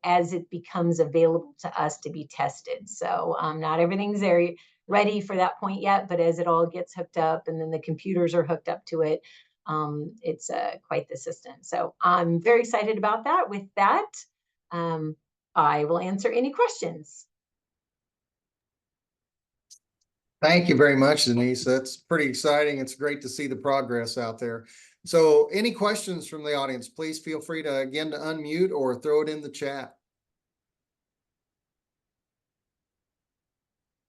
as it becomes available to us to be tested. So not everything's there ready for that point yet, but as it all gets hooked up and then the computers are hooked up to it, it's quite the system. So I'm very excited about that. With that, I will answer any questions. Thank you very much, Denise. That's pretty exciting. It's great to see the progress out there. So any questions from the audience, please feel free to again to unmute or throw it in the chat.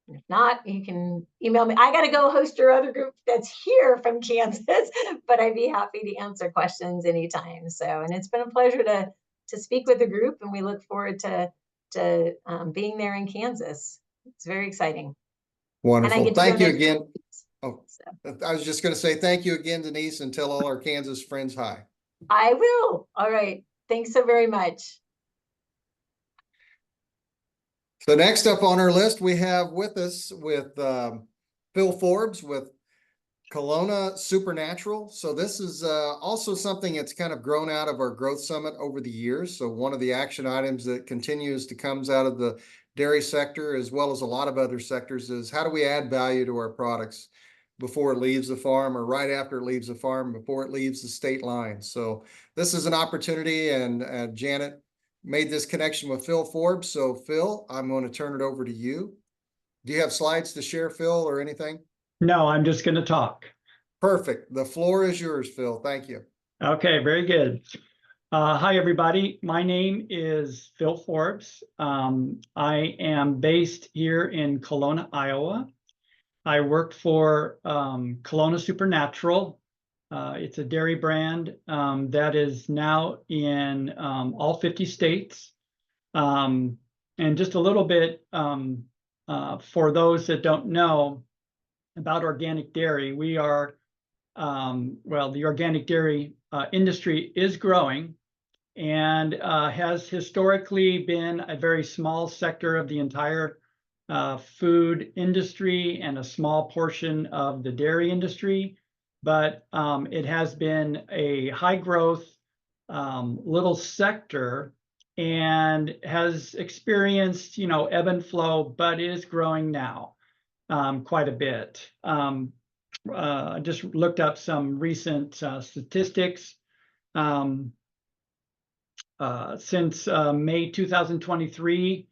If not, you can email me. I got to go host your other group that's here from Kansas, but I'd be happy to answer questions anytime. So, and it's been a pleasure to speak with the group, and we look forward to being there in Kansas. It's very exciting. And I Wonderful. get to go Thank you next again. week. Oh, So I was just going to say thank you again, Denise, and tell all our Kansas friends hi. I will. All right. Thanks so very much. So next up on our list, we have with us Phil Forbes with Kelowna Supernatural. So this is also something that's kind of grown out of our growth summit over the years. So one of the action items that continues to comes out of the dairy sector, as well as a lot of other sectors, is how do we add value to our products before it leaves the farm or right after it leaves the farm, before it leaves the state line. So this is an opportunity, and Janet made this connection with Phil Forbes. So Phil, I'm going to turn it over to you. Do you have slides to share, Phil, or anything? No, I'm just going to talk. Perfect. The floor is yours, Phil. Thank you. Okay, very good. Hi, everybody. My name is Phil Forbes. I am based here in Kelowna, Iowa. I work for Kelowna Supernatural. It's a dairy brand that is now in all 50 states. And just a little bit for those that don't know about organic dairy, we are, well, the organic dairy industry is growing and has historically been a very small sector of the entire food industry and a small portion of the dairy industry. But it has been a high growth little sector and has experienced, ebb and flow, but is growing now quite a bit. I just looked up some recent statistics. Since May 2023,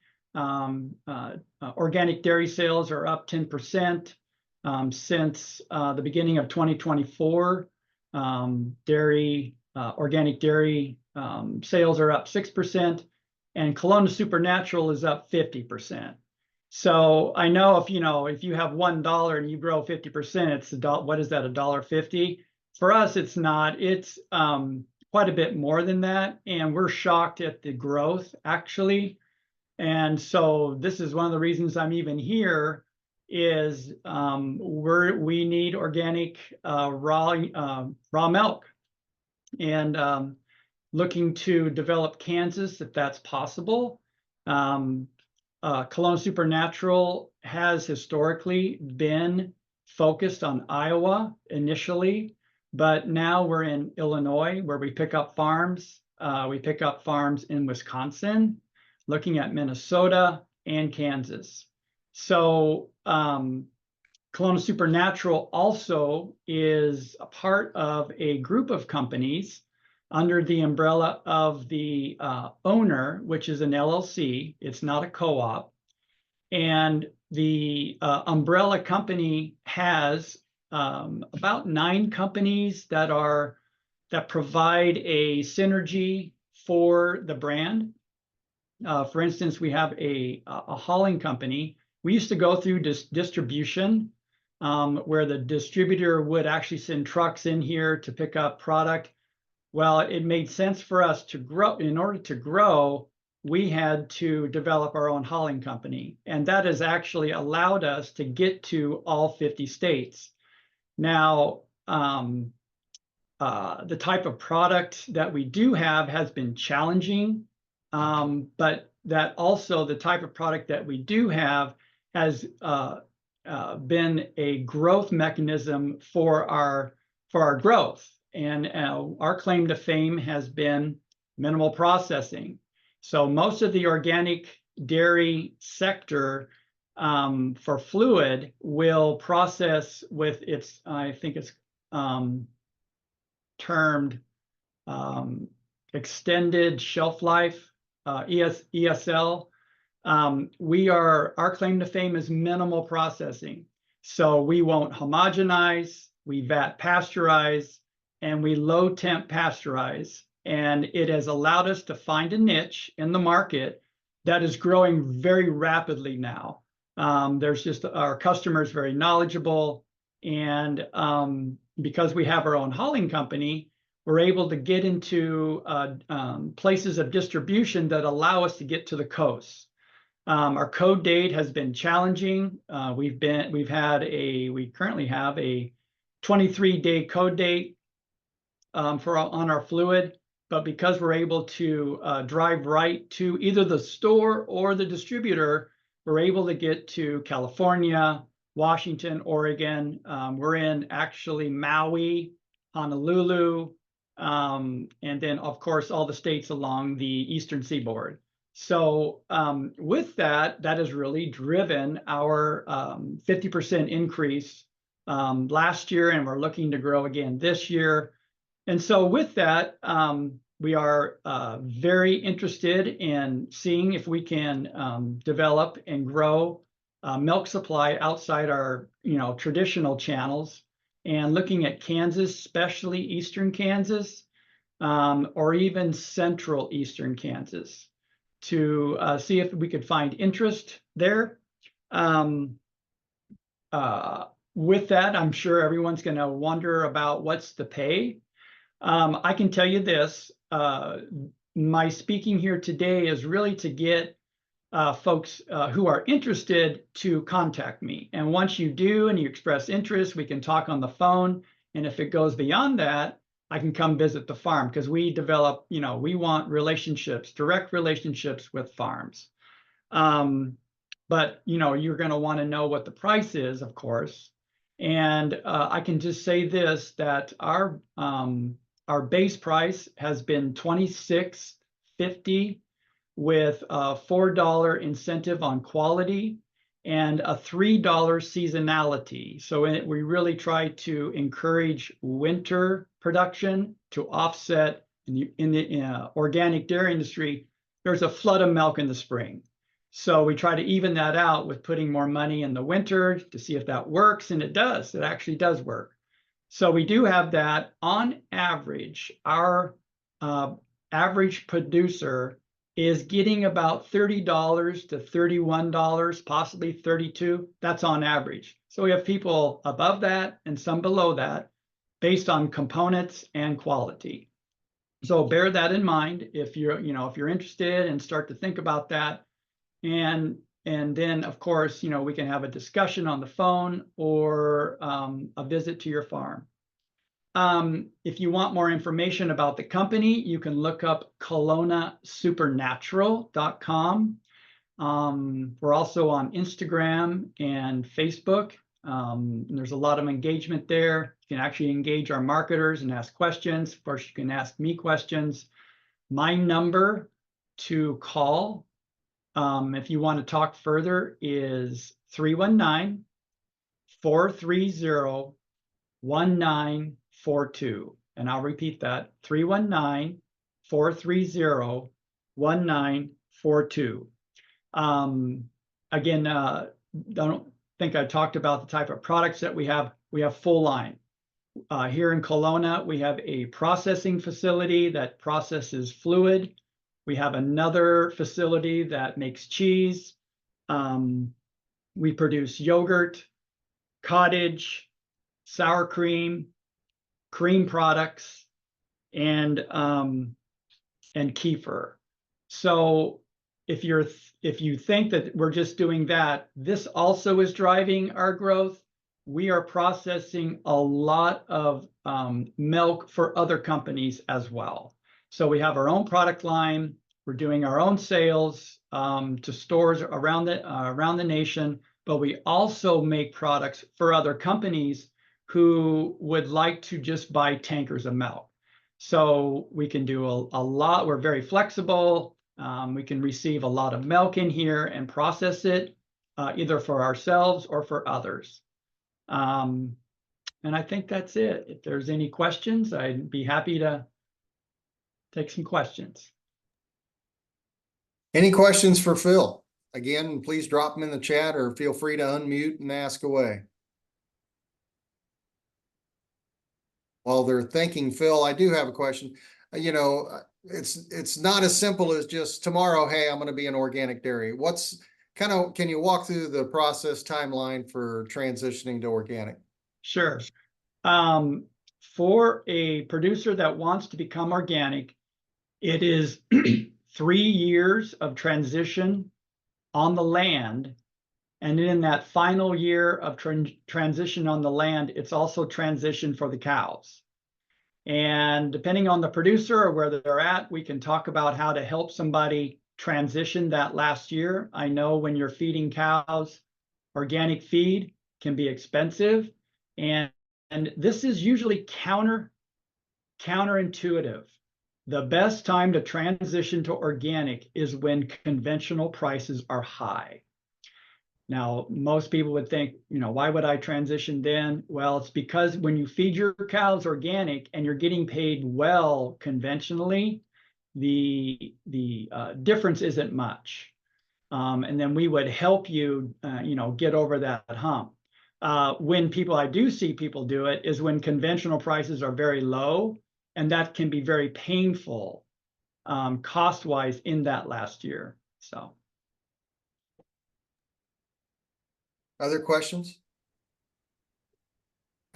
organic dairy sales are up 10%. Since the beginning of 2024, organic dairy sales are up 6%, and Kelowna Supernatural is up 50%. So I know if you have $1 and you grow 50%, it's what is that, $1.50? For us, it's not. It's quite a bit more than that, and we're shocked at the growth actually. And so this is one of the reasons I'm even here. Is we need organic raw milk, and looking to develop Kansas if that's possible. Kelowna Supernatural has historically been focused on Iowa initially, but now we're in Illinois where we pick up farms. We pick up farms in Wisconsin, looking at Minnesota and Kansas. So Kelowna Supernatural also is a part of a group of companies under the umbrella of the owner, which is an LLC. It's not a co-op. And the umbrella company has about 9 companies that provide a synergy for the brand. For instance, we have a hauling company. We used to go through distribution, where the distributor would actually send trucks in here to pick up product. Well, it made sense for us to grow. In order to grow, we had to develop our own hauling company. And that has actually allowed us to get to all 50 states. Now, the type of product that we do have has been challenging, but that also the type of product that we do have has been a growth mechanism for our growth. And our claim to fame has been minimal processing. So most of the organic dairy sector for fluid will process with its, I think it's termed extended shelf life, ESL. Our claim to fame is minimal processing. So we won't homogenize, we vat pasteurize, and we low temp pasteurize. And it has allowed us to find a niche in the market that is growing very rapidly now. There's just our customers very knowledgeable. And because we have our own hauling company, we're able to get into places of distribution that allow us to get to the coast. Our code date has been challenging. We currently have a 23-day code date on our fluid, but because we're able to drive right to either the store or the distributor, we're able to get to California, Washington, Oregon. We're in actually Maui, Honolulu, and then of course all the states along the eastern seaboard. So with that has really driven our 50% increase last year, and we're looking to grow again this year. And so with that, we are very interested in seeing if we can develop and grow milk supply outside our traditional channels, and looking at Kansas, especially eastern Kansas, or even central eastern Kansas, to see if we could find interest there. With that, I'm sure everyone's going to wonder about what's the pay. I can tell you this, my speaking here today is really to get folks who are interested to contact me. And once you do and you express interest, we can talk on the phone. And if it goes beyond that, I can come visit the farm, because we develop, we want relationships, direct relationships with farms. But, you're going to want to know what the price is, of course. And I can just say this, that our base price has been $26.50 with a $4 incentive on quality and a $3 seasonality. So we really try to encourage winter production to offset in the organic dairy industry. There's a flood of milk in the spring. So we try to even that out with putting more money in the winter to see if that works. And it does, it actually does work. So we do have that. On average, our average producer is getting about $30 to $31, possibly $32. That's on average. So we have people above that and some below that based on components and quality. So bear that in mind if you're interested, and start to think about that. And then of course, we can have a discussion on the phone or a visit to your farm. If you want more information about the company, you can look up KelownaSupernatural.com. We're also on Instagram and Facebook. There's a lot of engagement there. You can actually engage our marketers and ask questions. Of course, you can ask me questions. My number to call, if you want to talk further, is 319-430-1942. And I'll repeat that, 319-430-1942. Again, don't think I talked about the type of products that we have. We have full line. Here in Kelowna, we have a processing facility that processes fluid. We have another facility that makes cheese. We produce yogurt, cottage, sour cream, cream products, and kefir. So if you think that we're just doing that, this also is driving our growth. We are processing a lot of milk for other companies as well. So we have our own product line. We're doing our own sales to stores around the nation, but we also make products for other companies who would like to just buy tankers of milk. So we can do a lot. We're very flexible. We can receive a lot of milk in here and process it. either for ourselves or for others. And I think that's it. If there's any questions, I'd be happy to take some questions. Any questions for Phil? Again, please drop them in the chat or feel free to unmute and ask away. While they're thinking, Phil, I do have a question. You know, it's not as simple as just tomorrow, hey, I'm going to be an organic dairy. What's kind of, can you walk through the process timeline for transitioning to organic? Sure. For a producer that wants to become organic, it is 3 years of transition on the land. And in that final year of transition on the land, it's also transition for the cows. And depending on the producer or where they're at, we can talk about how to help somebody transition that last year. I know when you're feeding cows, organic feed can be expensive. And this is usually counterintuitive. The best time to transition to organic is when conventional prices are high. Now, most people would think, you know, why would I transition then? Well, it's because when you feed your cows organic and you're getting paid well conventionally, the difference isn't much. And then we would help you, you know, get over that hump. When I do see people do it is when conventional prices are very low, and that can be very painful cost-wise in that last year. So. Other questions?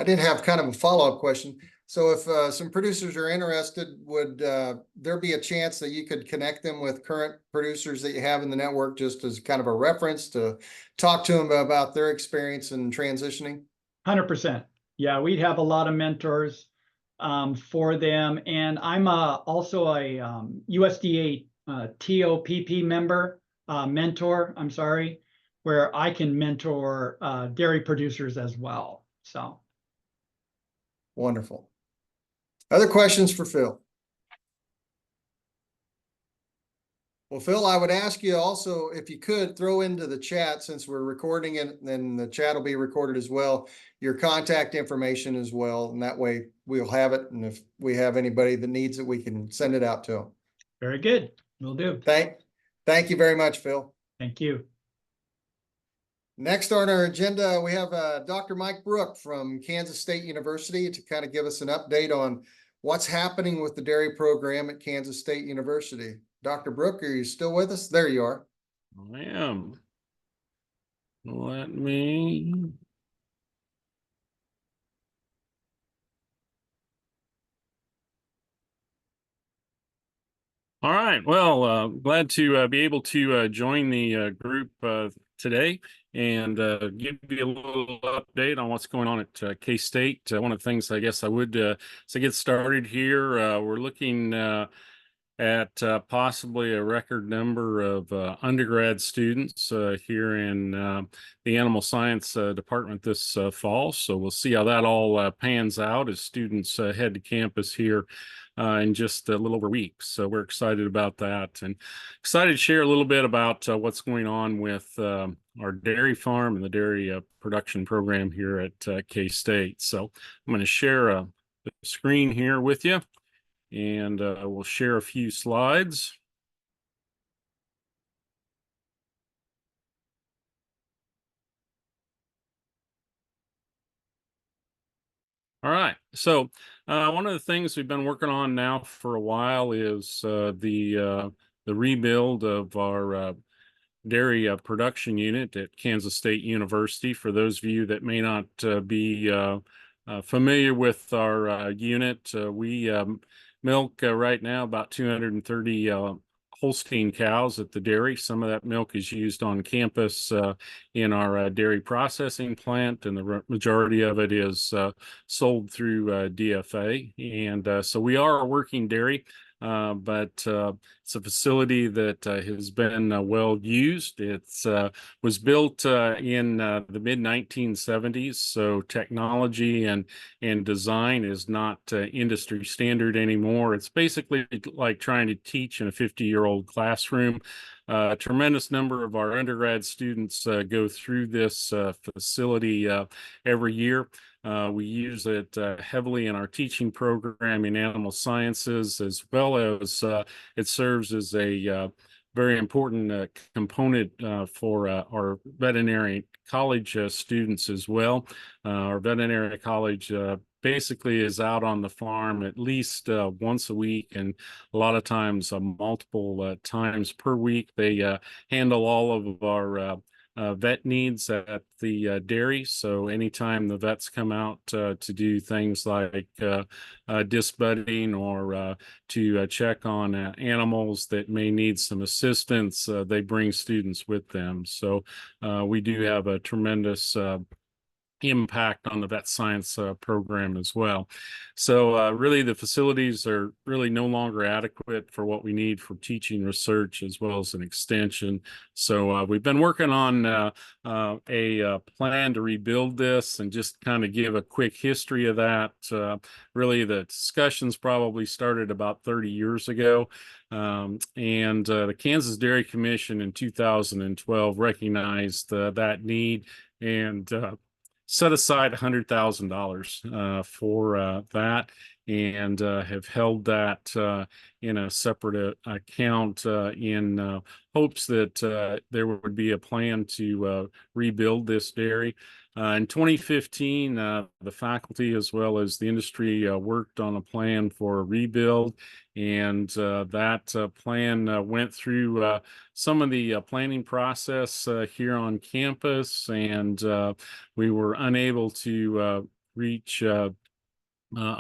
I did have kind of a follow-up question. So if some producers are interested, would there be a chance that you could connect them with current producers that you have in the network just as kind of a reference to talk to them about their experience in transitioning? 100%. Yeah, we'd have a lot of mentors for them. And I'm also a USDA TOPP mentor, where I can mentor dairy producers as well. So. Wonderful. Other questions for Phil? Well, Phil, I would ask you also, if you could throw into the chat, since we're recording it, then the chat will be recorded as well, your contact information as well. And that way we'll have it. And if we have anybody that needs it, we can send it out to them. Very good. Will do. Thank you very much, Phil. Thank you. Next on our agenda, we have Dr. Mike Brook from Kansas State University to kind of give us an update on what's happening with the dairy program at Kansas State University. Dr. Brook, are you still with us? There you are. I am. Let me. All right. Well, glad to be able to join the group today and give you a little update on what's going on at K-State. One of the things I guess I would to get started here, we're looking at possibly a record number of undergrad students here in the animal science department this fall. So we'll see how that all pans out as students head to campus here in just a little over a week. So we're excited about that and excited to share a little bit about what's going on with our dairy farm and the dairy production program here at K-State. So I'm going to share the screen here with you. And we'll share a few slides. All right. So one of the things we've been working on now for a while is the rebuild of our dairy production unit at Kansas State University. For those of you that may not be familiar with our unit, we milk right now about 230 Holstein cows at the dairy. Some of that milk is used on campus in our dairy processing plant, and the majority of it is sold through DFA. And so we are a working dairy, but it's a facility that has been well used. It's was built in the mid 1970s, so technology and design is not industry standard anymore. It's basically like trying to teach in a 50-year-old classroom. a tremendous number of our undergrad students go through this facility every year. We use it heavily in our teaching program in animal sciences, as well as it serves as a very important component for our veterinary college students as well. Our veterinary college basically is out on the farm at least once a week, and a lot of times multiple times per week. They handle all of our vet needs at the dairy. So anytime the vets come out to do things like disc budding or to check on animals that may need some assistance, they bring students with them. So we do have a tremendous impact on the vet science program as well. So really the facilities are really no longer adequate for what we need for teaching, research, as well as an extension. So we've been working on a plan to rebuild this, and just kind of give a quick history of that. Really the discussions probably started about 30 years ago. And the Kansas Dairy Commission in 2012 recognized that need, and set aside $100,000 for that, and have held that in a separate account in hopes that there would be a plan to rebuild this dairy. In 2015, the faculty as well as the industry worked on a plan for a rebuild, and that plan went through some of the planning process here on campus, and we were unable to reach a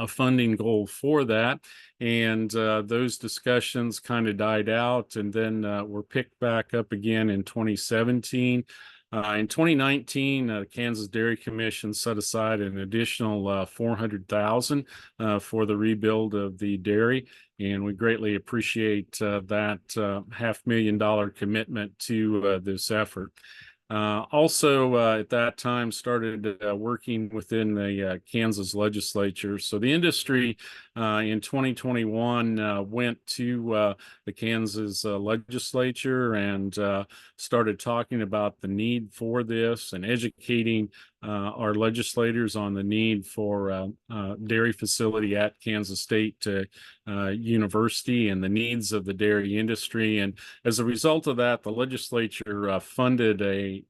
funding goal for that. And those discussions kind of died out, and then were picked back up again in 2017. In 2019, the Kansas Dairy Commission set aside an additional $400,000 for the rebuild of the dairy, and we greatly appreciate that $500,000 commitment to this effort. Also, at that time, started working within the Kansas legislature. So the industry in 2021 went to the Kansas legislature and started talking about the need for this, and educating our legislators on the need for dairy facility at Kansas State University, and the needs of the dairy industry. And as a result of that, the legislature funded a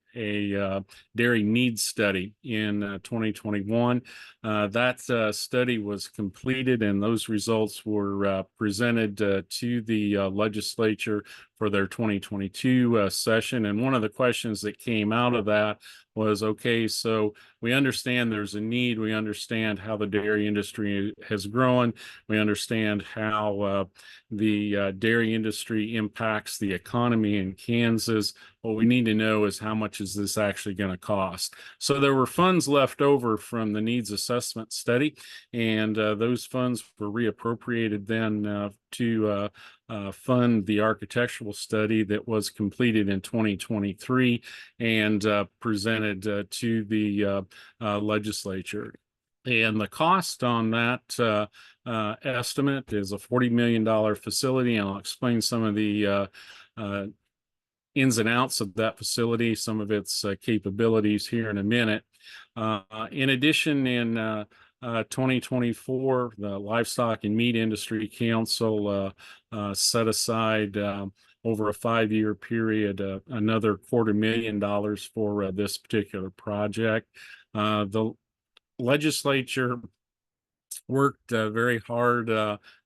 dairy needs study in 2021. That study was completed, and those results were presented to the legislature for their 2022 session. And one of the questions that came out of that was, okay, so we understand there's a need. We understand how the dairy industry has grown. We understand how the dairy industry impacts the economy in Kansas. What we need to know is, how much is this actually going to cost? So there were funds left over from the needs assessment study, and those funds were reappropriated then to fund the architectural study that was completed in 2023 and presented to the legislature. And the cost on that estimate is a $40 million facility, and I'll explain some of the ins and outs of that facility, some of its capabilities here in a minute. In addition, in 2024, the Livestock and Meat Industry Council set aside over a 5-year period another $250,000 for this particular project. The legislature worked very hard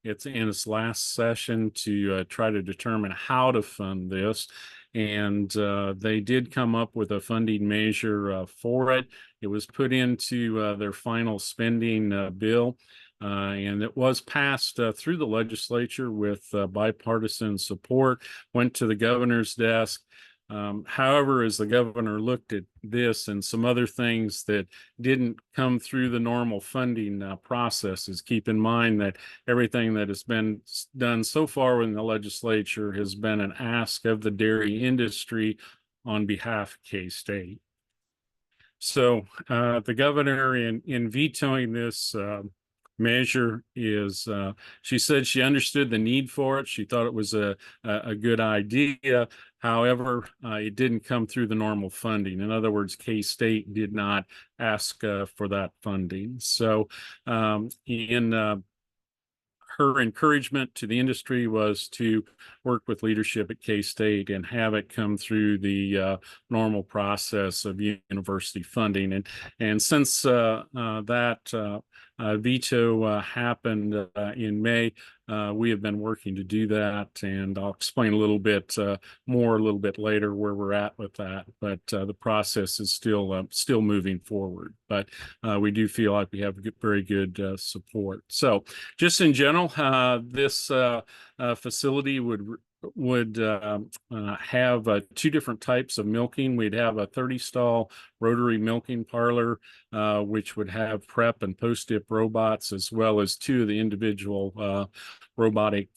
it's in its last session to try to determine how to fund this. And they did come up with a funding measure for it. It was put into their final spending bill, and it was passed through the legislature with bipartisan support, went to the governor's desk. However, as the governor looked at this and some other things that didn't come through the normal funding processes, keep in mind that everything that has been done so far in the legislature has been an ask of the dairy industry on behalf of K-State. So the governor, in vetoing this measure is, she said she understood the need for it. She thought it was a good idea. However, it didn't come through the normal funding. In other words, K-State did not ask for that funding. So in her encouragement to the industry was to work with leadership at K-State and have it come through the normal process of university funding. And since that veto happened in May, we have been working to do that, and I'll explain a little bit more a little bit later where we're at with that. But the process is still moving forward. But we do feel like we have very good support. So, just in general, this facility would have two different types of milking. We'd have a 30-stall rotary milking parlor, which would have prep and post-dip robots, as well as two of the individual robotic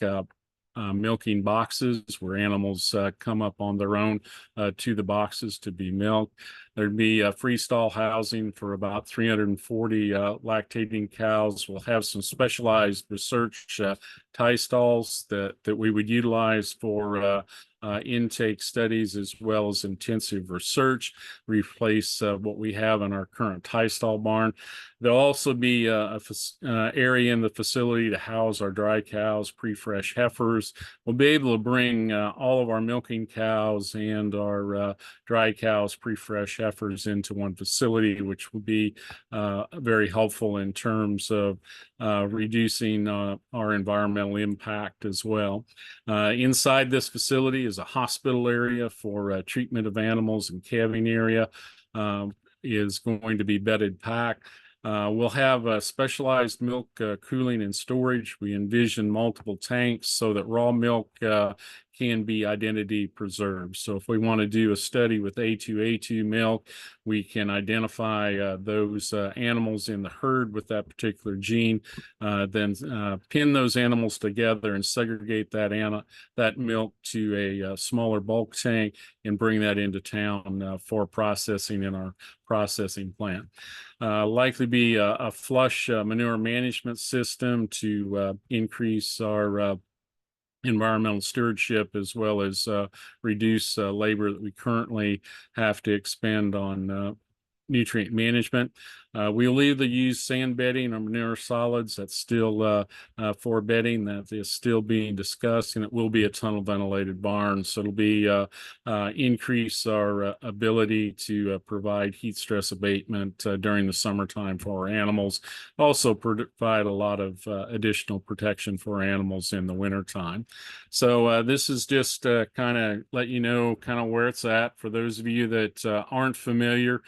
milking boxes where animals come up on their own to the boxes to be milked. There'd be freestall housing for about 340 lactating cows. We'll have some specialized research tie stalls that we would utilize for intake studies as well as intensive research, replace what we have in our current tie stall barn. There'll also be a area in the facility to house our dry cows, pre-fresh heifers. We'll be able to bring all of our milking cows and our dry cows, pre-fresh heifers into one facility, which will be very helpful in terms of reducing our environmental impact as well. Inside this facility is a hospital area for treatment of animals, and calving area is going to be bedded pack. We'll have specialized milk cooling and storage. We envision multiple tanks so that raw milk can be identity preserved. So if we want to do a study with A2 milk, we can identify those animals in the herd with that particular gene, then pin those animals together and segregate that milk to a smaller bulk tank and bring that into town for processing in our processing plant. Likely be a flush manure management system to increase our environmental stewardship, as well as reduce labor that we currently have to expend on nutrient management. We'll either use sand bedding or manure solids. That's still for bedding. That is still being discussed, and it will be a tunnel ventilated barn. So it'll be increase our ability to provide heat stress abatement during the summertime for our animals. Also provide a lot of additional protection for our animals in the wintertime. So this is just kind of let you know kind of where it's at. For those of you that aren't familiar,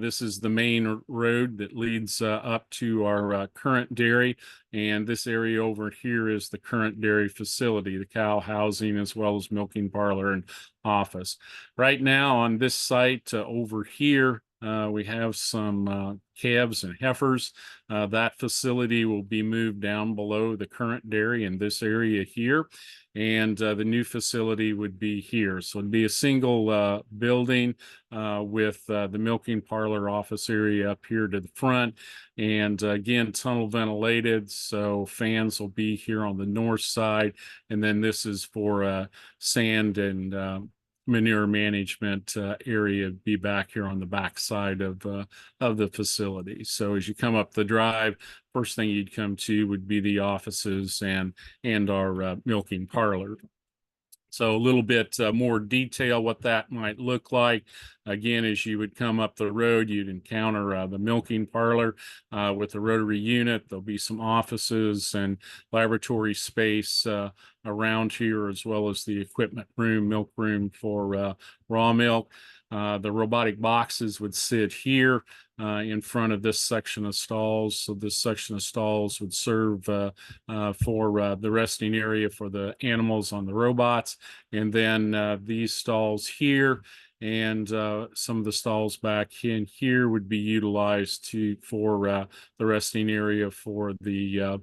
this is the main road that leads up to our current dairy, and this area over here is the current dairy facility, the cow housing, as well as milking parlor and office. Right now on this site over here, we have some calves and heifers. That facility will be moved down below the current dairy in this area here, and the new facility would be here. So it'd be a single building with the milking parlor office area up here to the front, and again, tunnel ventilated, so fans will be here on the north side, and then this is for sand and manure management area be back here on the back side of the facility. So as you come up the drive, first thing you'd come to would be the offices and our milking parlor. So a little bit more detail what that might look like. Again, as you would come up the road, you'd encounter the milking parlor with the rotary unit. There'll be some offices and laboratory space around here, as well as the equipment room, milk room for raw milk. The robotic boxes would sit here in front of this section of stalls. So this section of stalls would serve for the resting area for the animals on the robots. And then these stalls here and some of the stalls back in here would be utilized for the resting area for the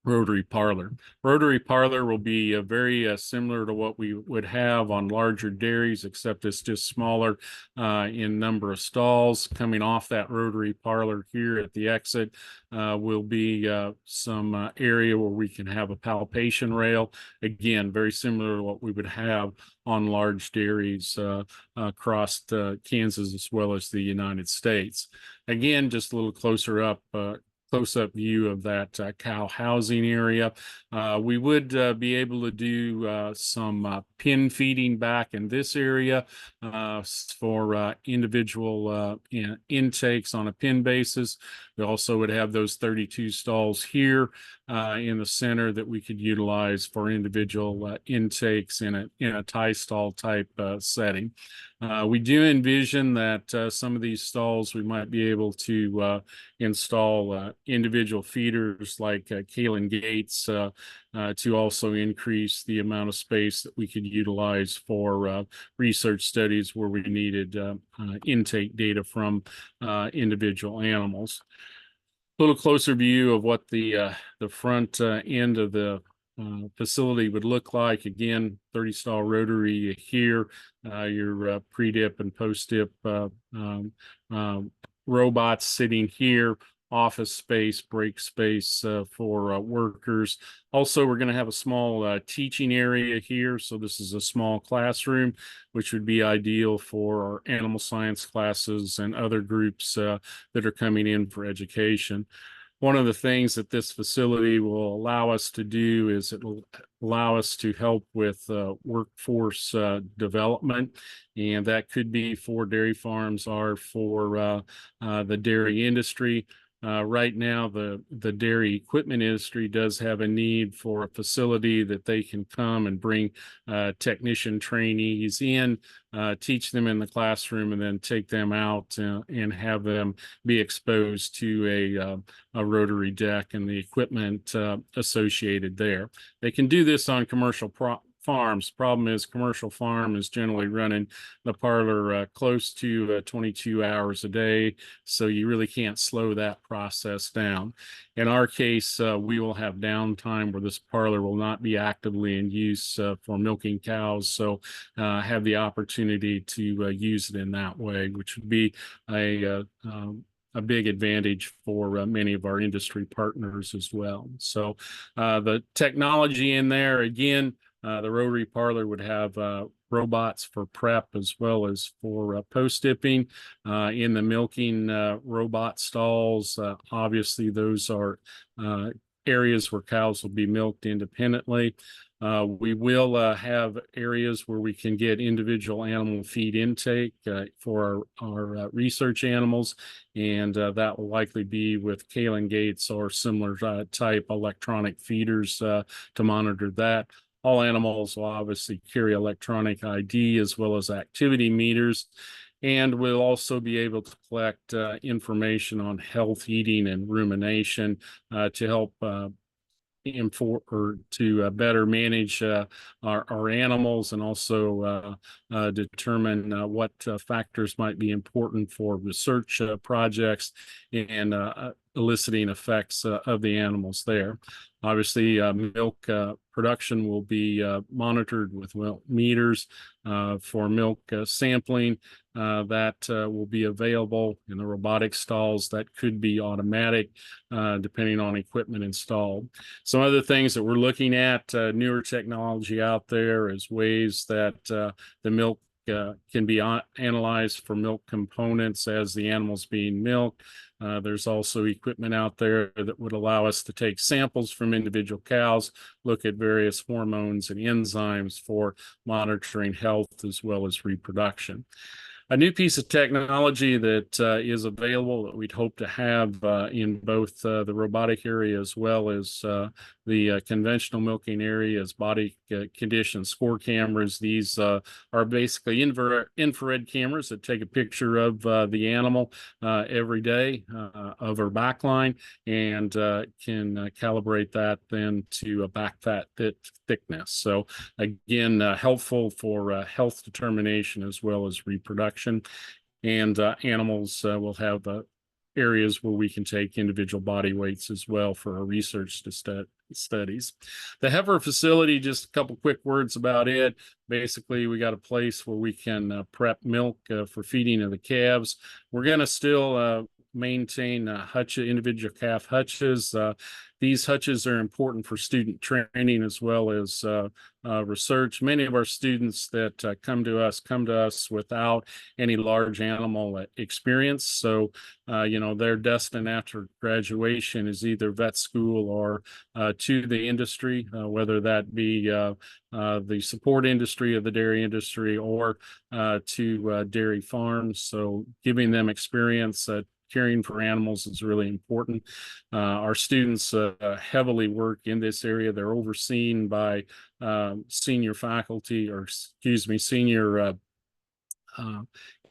rotary parlor. Rotary parlor will be very similar to what we would have on larger dairies, except it's just smaller in number of stalls. Coming off that rotary parlor here at the exit will be some area where we can have a palpation rail. Again, very similar to what we would have on large dairies across Kansas as well as the United States. Again, just a little closer up close-up view of that cow housing area. We would be able to do some pin feeding back in this area for individual intakes on a pin basis. We also would have those 32 stalls here in the center that we could utilize for individual intakes in a tie stall type setting. We do envision that some of these stalls we might be able to install individual feeders like Kaylin gates to also increase the amount of space that we could utilize for research studies where we needed intake data from individual animals. A little closer view of what the front end of the facility would look like. Again, 30 stall rotary here, your pre-dip and post-dip robots sitting here, office space, break space for workers. Also, we're going to have a small teaching area here. So this is a small classroom, which would be ideal for our animal science classes and other groups that are coming in for education. One of the things that this facility will allow us to do is it will allow us to help with workforce development, and that could be for dairy farms or for the dairy industry. Right now, the dairy equipment industry does have a need for a facility that they can come and bring technician trainees in, teach them in the classroom, and then take them out and have them be exposed to a rotary deck and the equipment associated there. They can do this on commercial farms. Problem is, commercial farm is generally running the parlor close to 22 hours a day, so you really can't slow that process down. In our case, we will have downtime where this parlor will not be actively in use for milking cows, so have the opportunity to use it in that way, which would be a big advantage for many of our industry partners as well. So the technology in there, again, the rotary parlor would have robots for prep as well as for post-dipping. In the milking robot stalls, obviously those are areas where cows will be milked independently. We will have areas where we can get individual animal feed intake for our research animals, and that will likely be with Kaylin gates or similar type electronic feeders to monitor that. All animals will obviously carry electronic ID as well as activity meters, and we'll also be able to collect information on health, eating, and rumination to help to better manage our animals, and also determine what factors might be important for research projects and eliciting effects of the animals there. Obviously, milk production will be monitored with meters for milk sampling. That will be available in the robotic stalls. That could be automatic, depending on equipment installed. Some other things that we're looking at, newer technology out there, is ways that the milk can be analyzed for milk components as the animal's being milked. There's also equipment out there that would allow us to take samples from individual cows, look at various hormones and enzymes for monitoring health as well as reproduction. A new piece of technology that is available that we'd hope to have in both the robotic area as well as the conventional milking area is body condition score cameras. These are basically infrared cameras that take a picture of the animal every day of her back line, and can calibrate that then to a back fat thickness. So again, helpful for health determination as well as reproduction. And animals will have areas where we can take individual body weights as well for our research studies. The heifer facility, just a couple quick words about it. Basically, we got a place where we can prep milk for feeding of the calves. We're going to still maintain individual calf hutches. These hutches are important for student training as well as research. Many of our students that come to us without any large animal experience. So, their destiny after graduation is either vet school or to the industry, whether that be the support industry of the dairy industry or to dairy farms. So giving them experience caring for animals is really important. Our students heavily work in this area. They're overseen by senior faculty, or excuse me, senior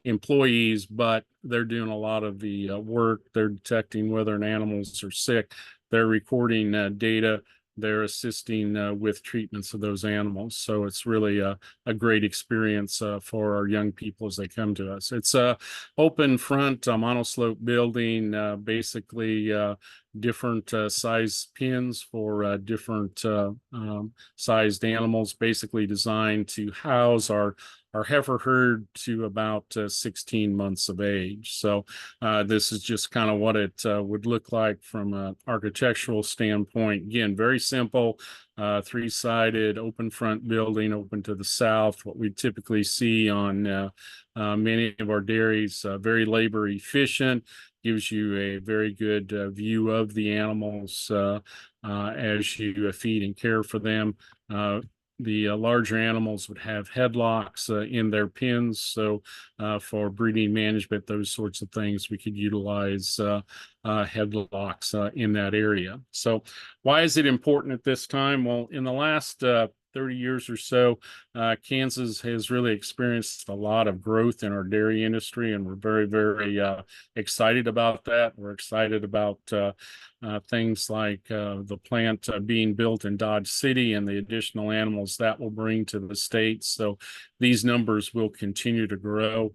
employees, but they're doing a lot of the work. They're detecting whether an animals are sick. They're recording data. They're assisting with treatments of those animals. So it's really a great experience for our young people as they come to us. It's a open front monoslope building, basically different size pens for different sized animals, basically designed to house our heifer herd to about 16 months of age. So this is just kind of what it would look like from an architectural standpoint. Again, very simple, three-sided open front building, open to the south. What we typically see on many of our dairies, very labor efficient, gives you a very good view of the animals as you feed and care for them. The larger animals would have headlocks in their pens. So for breeding management, those sorts of things, we could utilize headlocks in that area. So why is it important at this time? Well, in the last 30 years or so, Kansas has really experienced a lot of growth in our dairy industry, and we're very, very excited about that. We're excited about things like the plant being built in Dodge City and the additional animals that will bring to the state. So these numbers will continue to grow.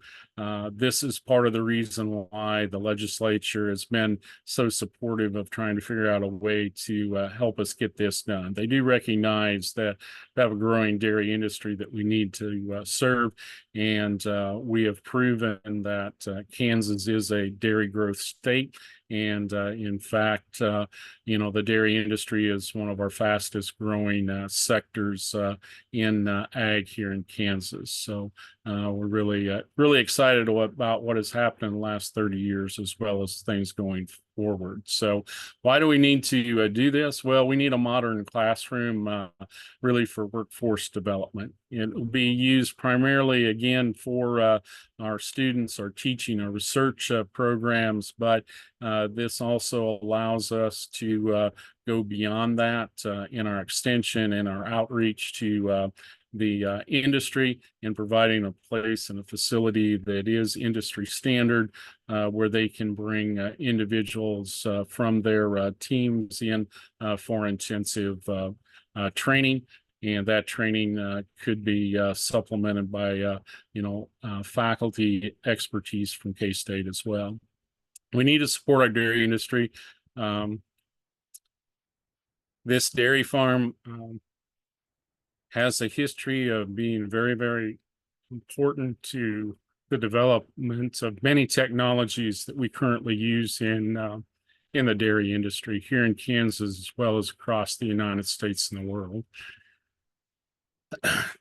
This is part of the reason why the legislature has been so supportive of trying to figure out a way to help us get this done. They do recognize that we have a growing dairy industry that we need to serve, and we have proven that Kansas is a dairy growth state. And in fact, the dairy industry is one of our fastest growing sectors in ag here in Kansas. So we're really excited about what has happened in the last 30 years, as well as things going forward. So why do we need to do this? Well, we need a modern classroom really for workforce development. It will be used primarily, again, for our students, our teaching, our research programs, but this also allows us to go beyond that in our extension and our outreach to the industry, and providing a place and a facility that is industry standard where they can bring individuals from their teams in for intensive training. And that training could be supplemented by, faculty expertise from K-State as well. We need to support our dairy industry. This dairy farm has a history of being very, very important to the development of many technologies that we currently use in the dairy industry here in Kansas, as well as across the United States and the world.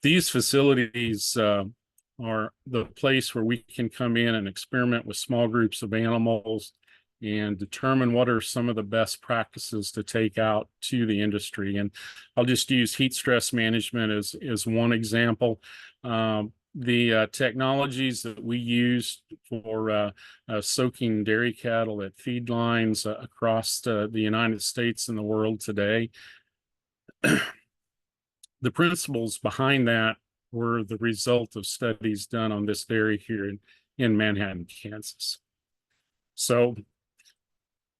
These facilities are the place where we can come in and experiment with small groups of animals and determine what are some of the best practices to take out to the industry. And I'll just use heat stress management as one example. The technologies that we use for soaking dairy cattle at feed lines across the United States and the world today, the principles behind that were the result of studies done on this dairy here in Manhattan, Kansas. So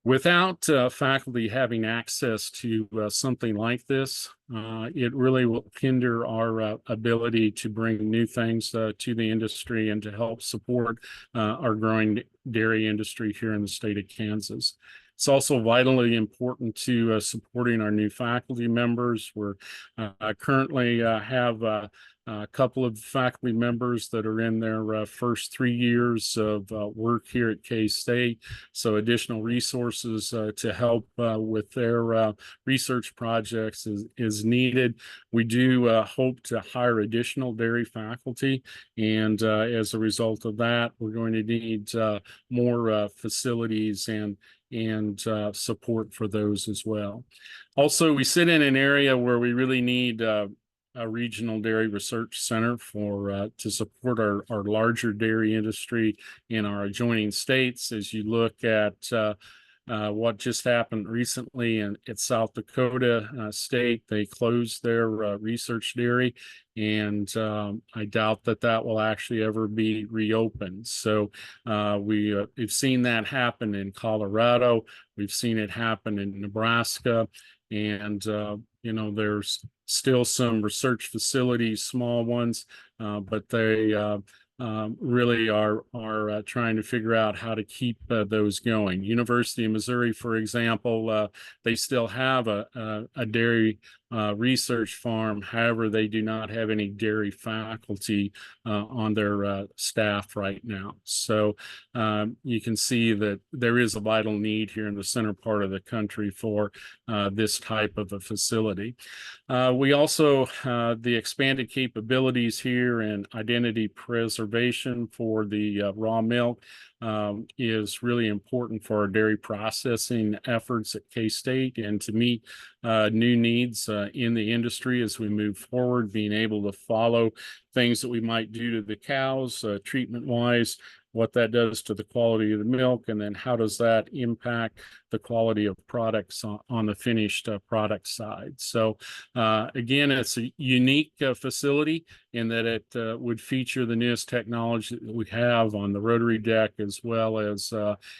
Without faculty having access to something like this, it really will hinder our ability to bring new things to the industry and to help support our growing dairy industry here in the state of Kansas. It's also vitally important to supporting our new faculty members. We're currently have a couple of faculty members that are in their first 3 years of work here at K-State. So additional resources to help with their research projects is needed. We do hope to hire additional dairy faculty. And as a result of that, we're going to need more facilities and support for those as well. Also, we sit in an area where we really need a regional dairy research center for to support our larger dairy industry in our adjoining states. As you look at what just happened recently at South Dakota State, they closed their research dairy, and I doubt that will actually ever be reopened. So we've seen that happen in Colorado. We've seen it happen in Nebraska, and there's still some research facilities, small ones, but they really are trying to figure out how to keep those going. University of Missouri, for example, they still have a dairy research farm. However, they do not have any dairy faculty on their staff right now. So you can see that there is a vital need here in the center part of the country for this type of a facility. We also, the expanded capabilities here in identity preservation for the raw milk is really important for our dairy processing efforts at K-State and to meet new needs in the industry as we move forward, being able to follow things that we might do to the cows treatment-wise, what that does to the quality of the milk, and then how does that impact the quality of products on the finished product side. So again, it's a unique facility in that it would feature the newest technology that we have on the rotary deck as well as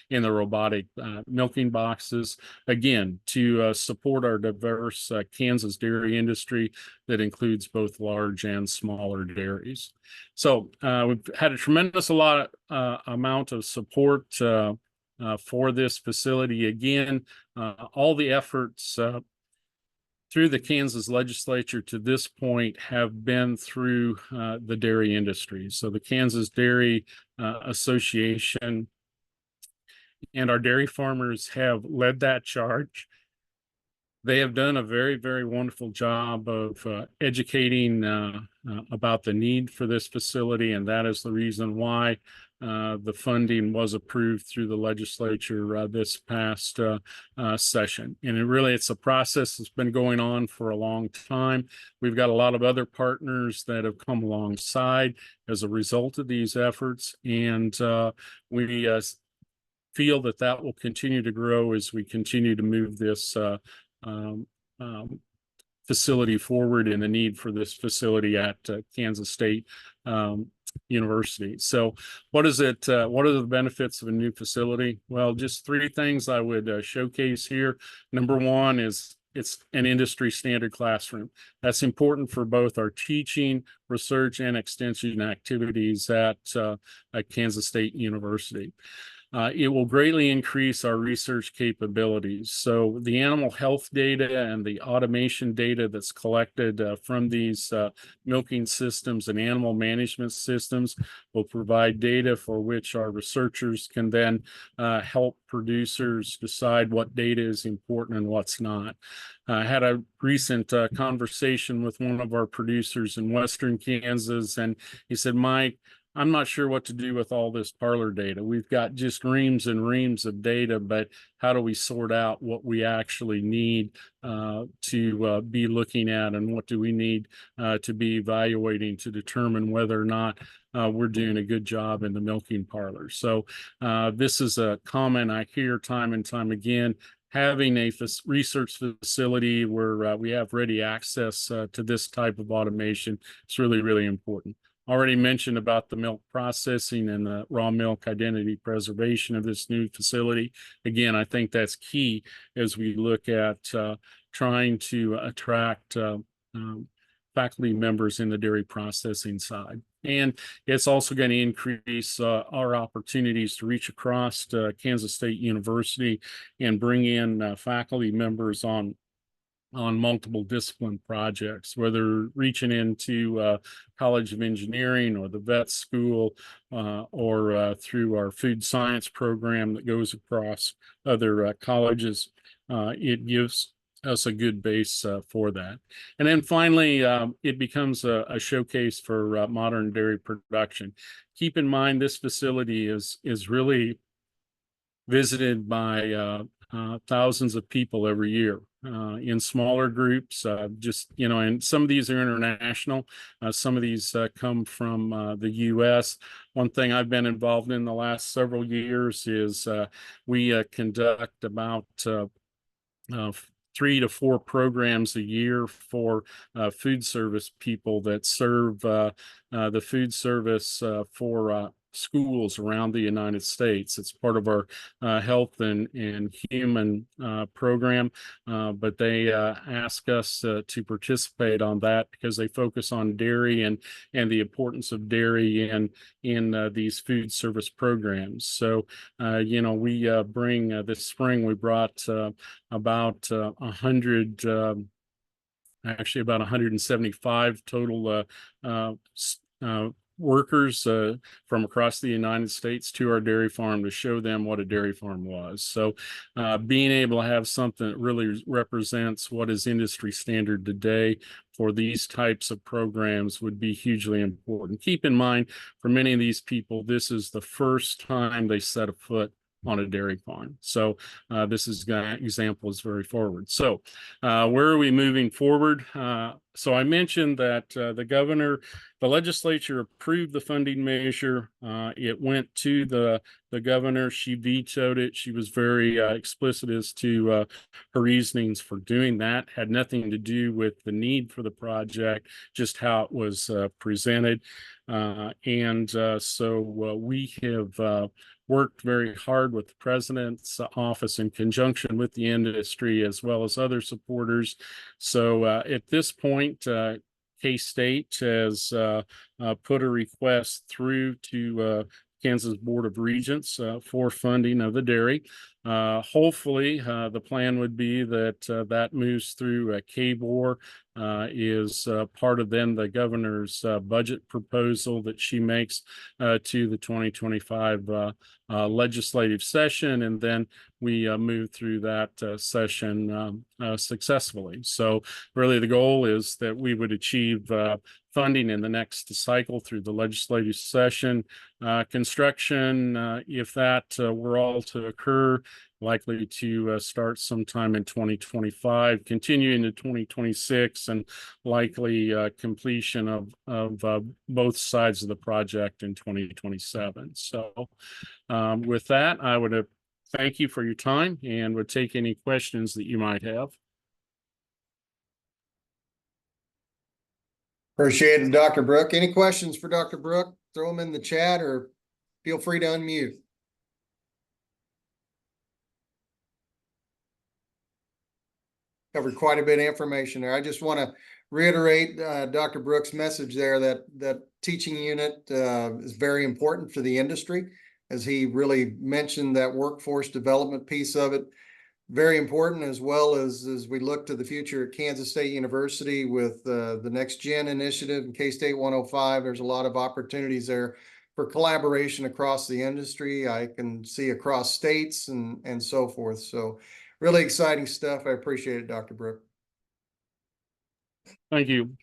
in the robotic milking boxes, again, to support our diverse Kansas dairy industry that includes both large and smaller dairies. So we've had a tremendous amount of support for this facility. Again, all the efforts through the Kansas legislature to this point have been through the dairy industry. So the Kansas Dairy Association and our dairy farmers have led that charge. They have done a very, very wonderful job of educating about the need for this facility, and that is the reason why the funding was approved through the legislature this past session. And it's a process that's been going on for a long time. We've got a lot of other partners that have come alongside as a result of these efforts, and we feel that will continue to grow as we continue to move this facility forward and the need for this facility at Kansas State University. So what is it? What are the benefits of a new facility? Well, just 3 things I would showcase here. Number one is it's an industry standard classroom. That's important for both our teaching, research, and extension activities at Kansas State University. It will greatly increase our research capabilities. So the animal health data and the automation data that's collected from these milking systems and animal management systems will provide data for which our researchers can then help producers decide what data is important and what's not. I had a recent conversation with one of our producers in Western Kansas, and he said, "Mike, I'm not sure what to do with all this parlor data. We've got just reams and reams of data, but how do we sort out what we actually need to be looking at, and what do we need to be evaluating to determine whether or not we're doing a good job in the milking parlor?" So this is a comment I hear time and time again. Having a research facility where we have ready access to this type of automation is really, really important. already mentioned about the milk processing and the raw milk identity preservation of this new facility. Again, I think that's key as we look at trying to attract faculty members in the dairy processing side. And it's also going to increase our opportunities to reach across Kansas State University and bring in faculty members on multiple discipline projects, whether reaching into College of Engineering or the vet school or through our food science program that goes across other colleges. It gives us a good base for that. And then finally, it becomes a showcase for modern dairy production. Keep in mind, this facility is really visited by thousands of people every year in smaller groups. Just, you know, and some of these are international. Some of these come from the U.S. One thing I've been involved in the last several years is we conduct about 3 to 4 programs a year for food service people that serve the food service for schools around the United States. It's part of our health and human program, but they ask us to participate on that because they focus on dairy and the importance of dairy in these food service programs. So, you know, we bring this spring, we brought about 100, actually about 175 total workers from across the United States to our dairy farm to show them what a dairy farm was. So being able to have something that really represents what is industry standard today for these types of programs would be hugely important. Keep in mind, for many of these people, this is the first time they set a foot on a dairy farm. So this example is very forward. So where are we moving forward? So I mentioned that the legislature approved the funding measure. It went to the governor. She vetoed it. She was very explicit as to her reasonings for doing that. Had nothing to do with the need for the project, just how it was presented. So we have worked very hard with the president's office in conjunction with the industry as well as other supporters. So at this point, K-State has put a request through to Kansas Board of Regents for funding of the dairy. Hopefully, the plan would be that that moves through KBOR, is part of then the governor's budget proposal that she makes to the 2025 legislative session, and then we move through that session successfully. So really the goal is that we would achieve funding in the next cycle through the legislative session. Construction, if that were all to occur, likely to start sometime in 2025, continuing to 2026, and likely completion of both sides of the project in 2027. So with that, I would thank you for your time and would take any questions that you might have. Appreciate it, Dr. Brook. Any questions for Dr. Brook? Throw them in the chat or feel free to unmute. Covered quite a bit of information there. I just want to reiterate Dr. Brook's message there that teaching unit is very important for the industry, as he really mentioned that workforce development piece of it. Very important, as well as we look to the future at Kansas State University with the Next Gen initiative and K-State 105. There's a lot of opportunities there for collaboration across the industry. I can see across states and so forth. So really exciting stuff. I appreciate it, Dr. Brook. Thank you.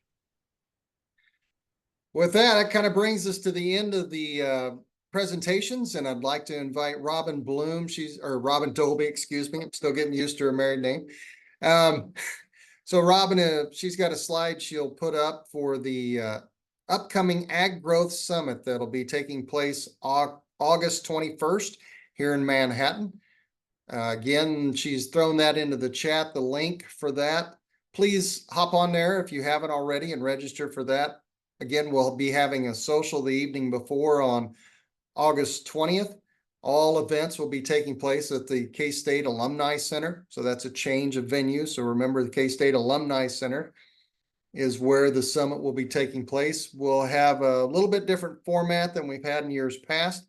With that kind of brings us to the end of the presentations, and I'd like to invite Robin Bloom. Robin Dolby, excuse me. I'm still getting used to her married name. So Robin, she's got a slide she'll put up for the upcoming Ag Growth Summit that'll be taking place August 21st here in Manhattan. Again, she's thrown that into the chat, the link for that. Please hop on there if you haven't already and register for that. Again, we'll be having a social the evening before on August 20th. All events will be taking place at the K-State Alumni Center. So that's a change of venue. So remember, the K-State Alumni Center is where the summit will be taking place. We'll have a little bit different format than we've had in years past.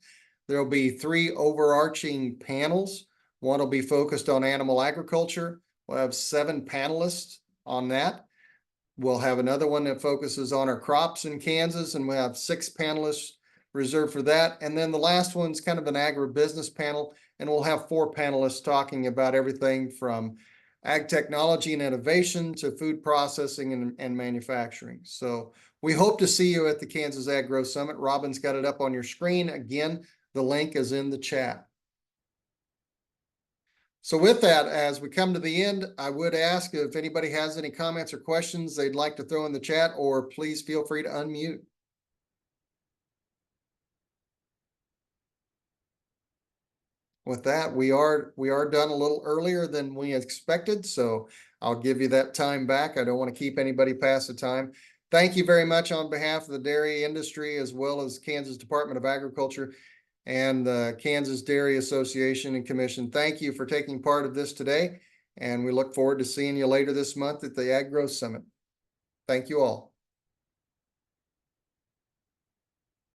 There'll be 3 overarching panels. One will be focused on animal agriculture. We'll have 7 panelists on that. We'll have another one that focuses on our crops in Kansas, and we'll have 6 panelists reserved for that. And then the last one's kind of an agribusiness panel, and we'll have 4 panelists talking about everything from ag technology and innovation to food processing and manufacturing. So we hope to see you at the Kansas Ag Growth Summit. Robin's got it up on your screen. Again, the link is in the chat. So with that, as we come to the end, I would ask if anybody has any comments or questions they'd like to throw in the chat, or please feel free to unmute. With that, we are done a little earlier than we expected, so I'll give you that time back. I don't want to keep anybody past the time. Thank you very much on behalf of the dairy industry, as well as Kansas Department of Agriculture and the Kansas Dairy Association and Commission. Thank you for taking part of this today, and we look forward to seeing you later this month at the Ag Growth Summit. Thank you all.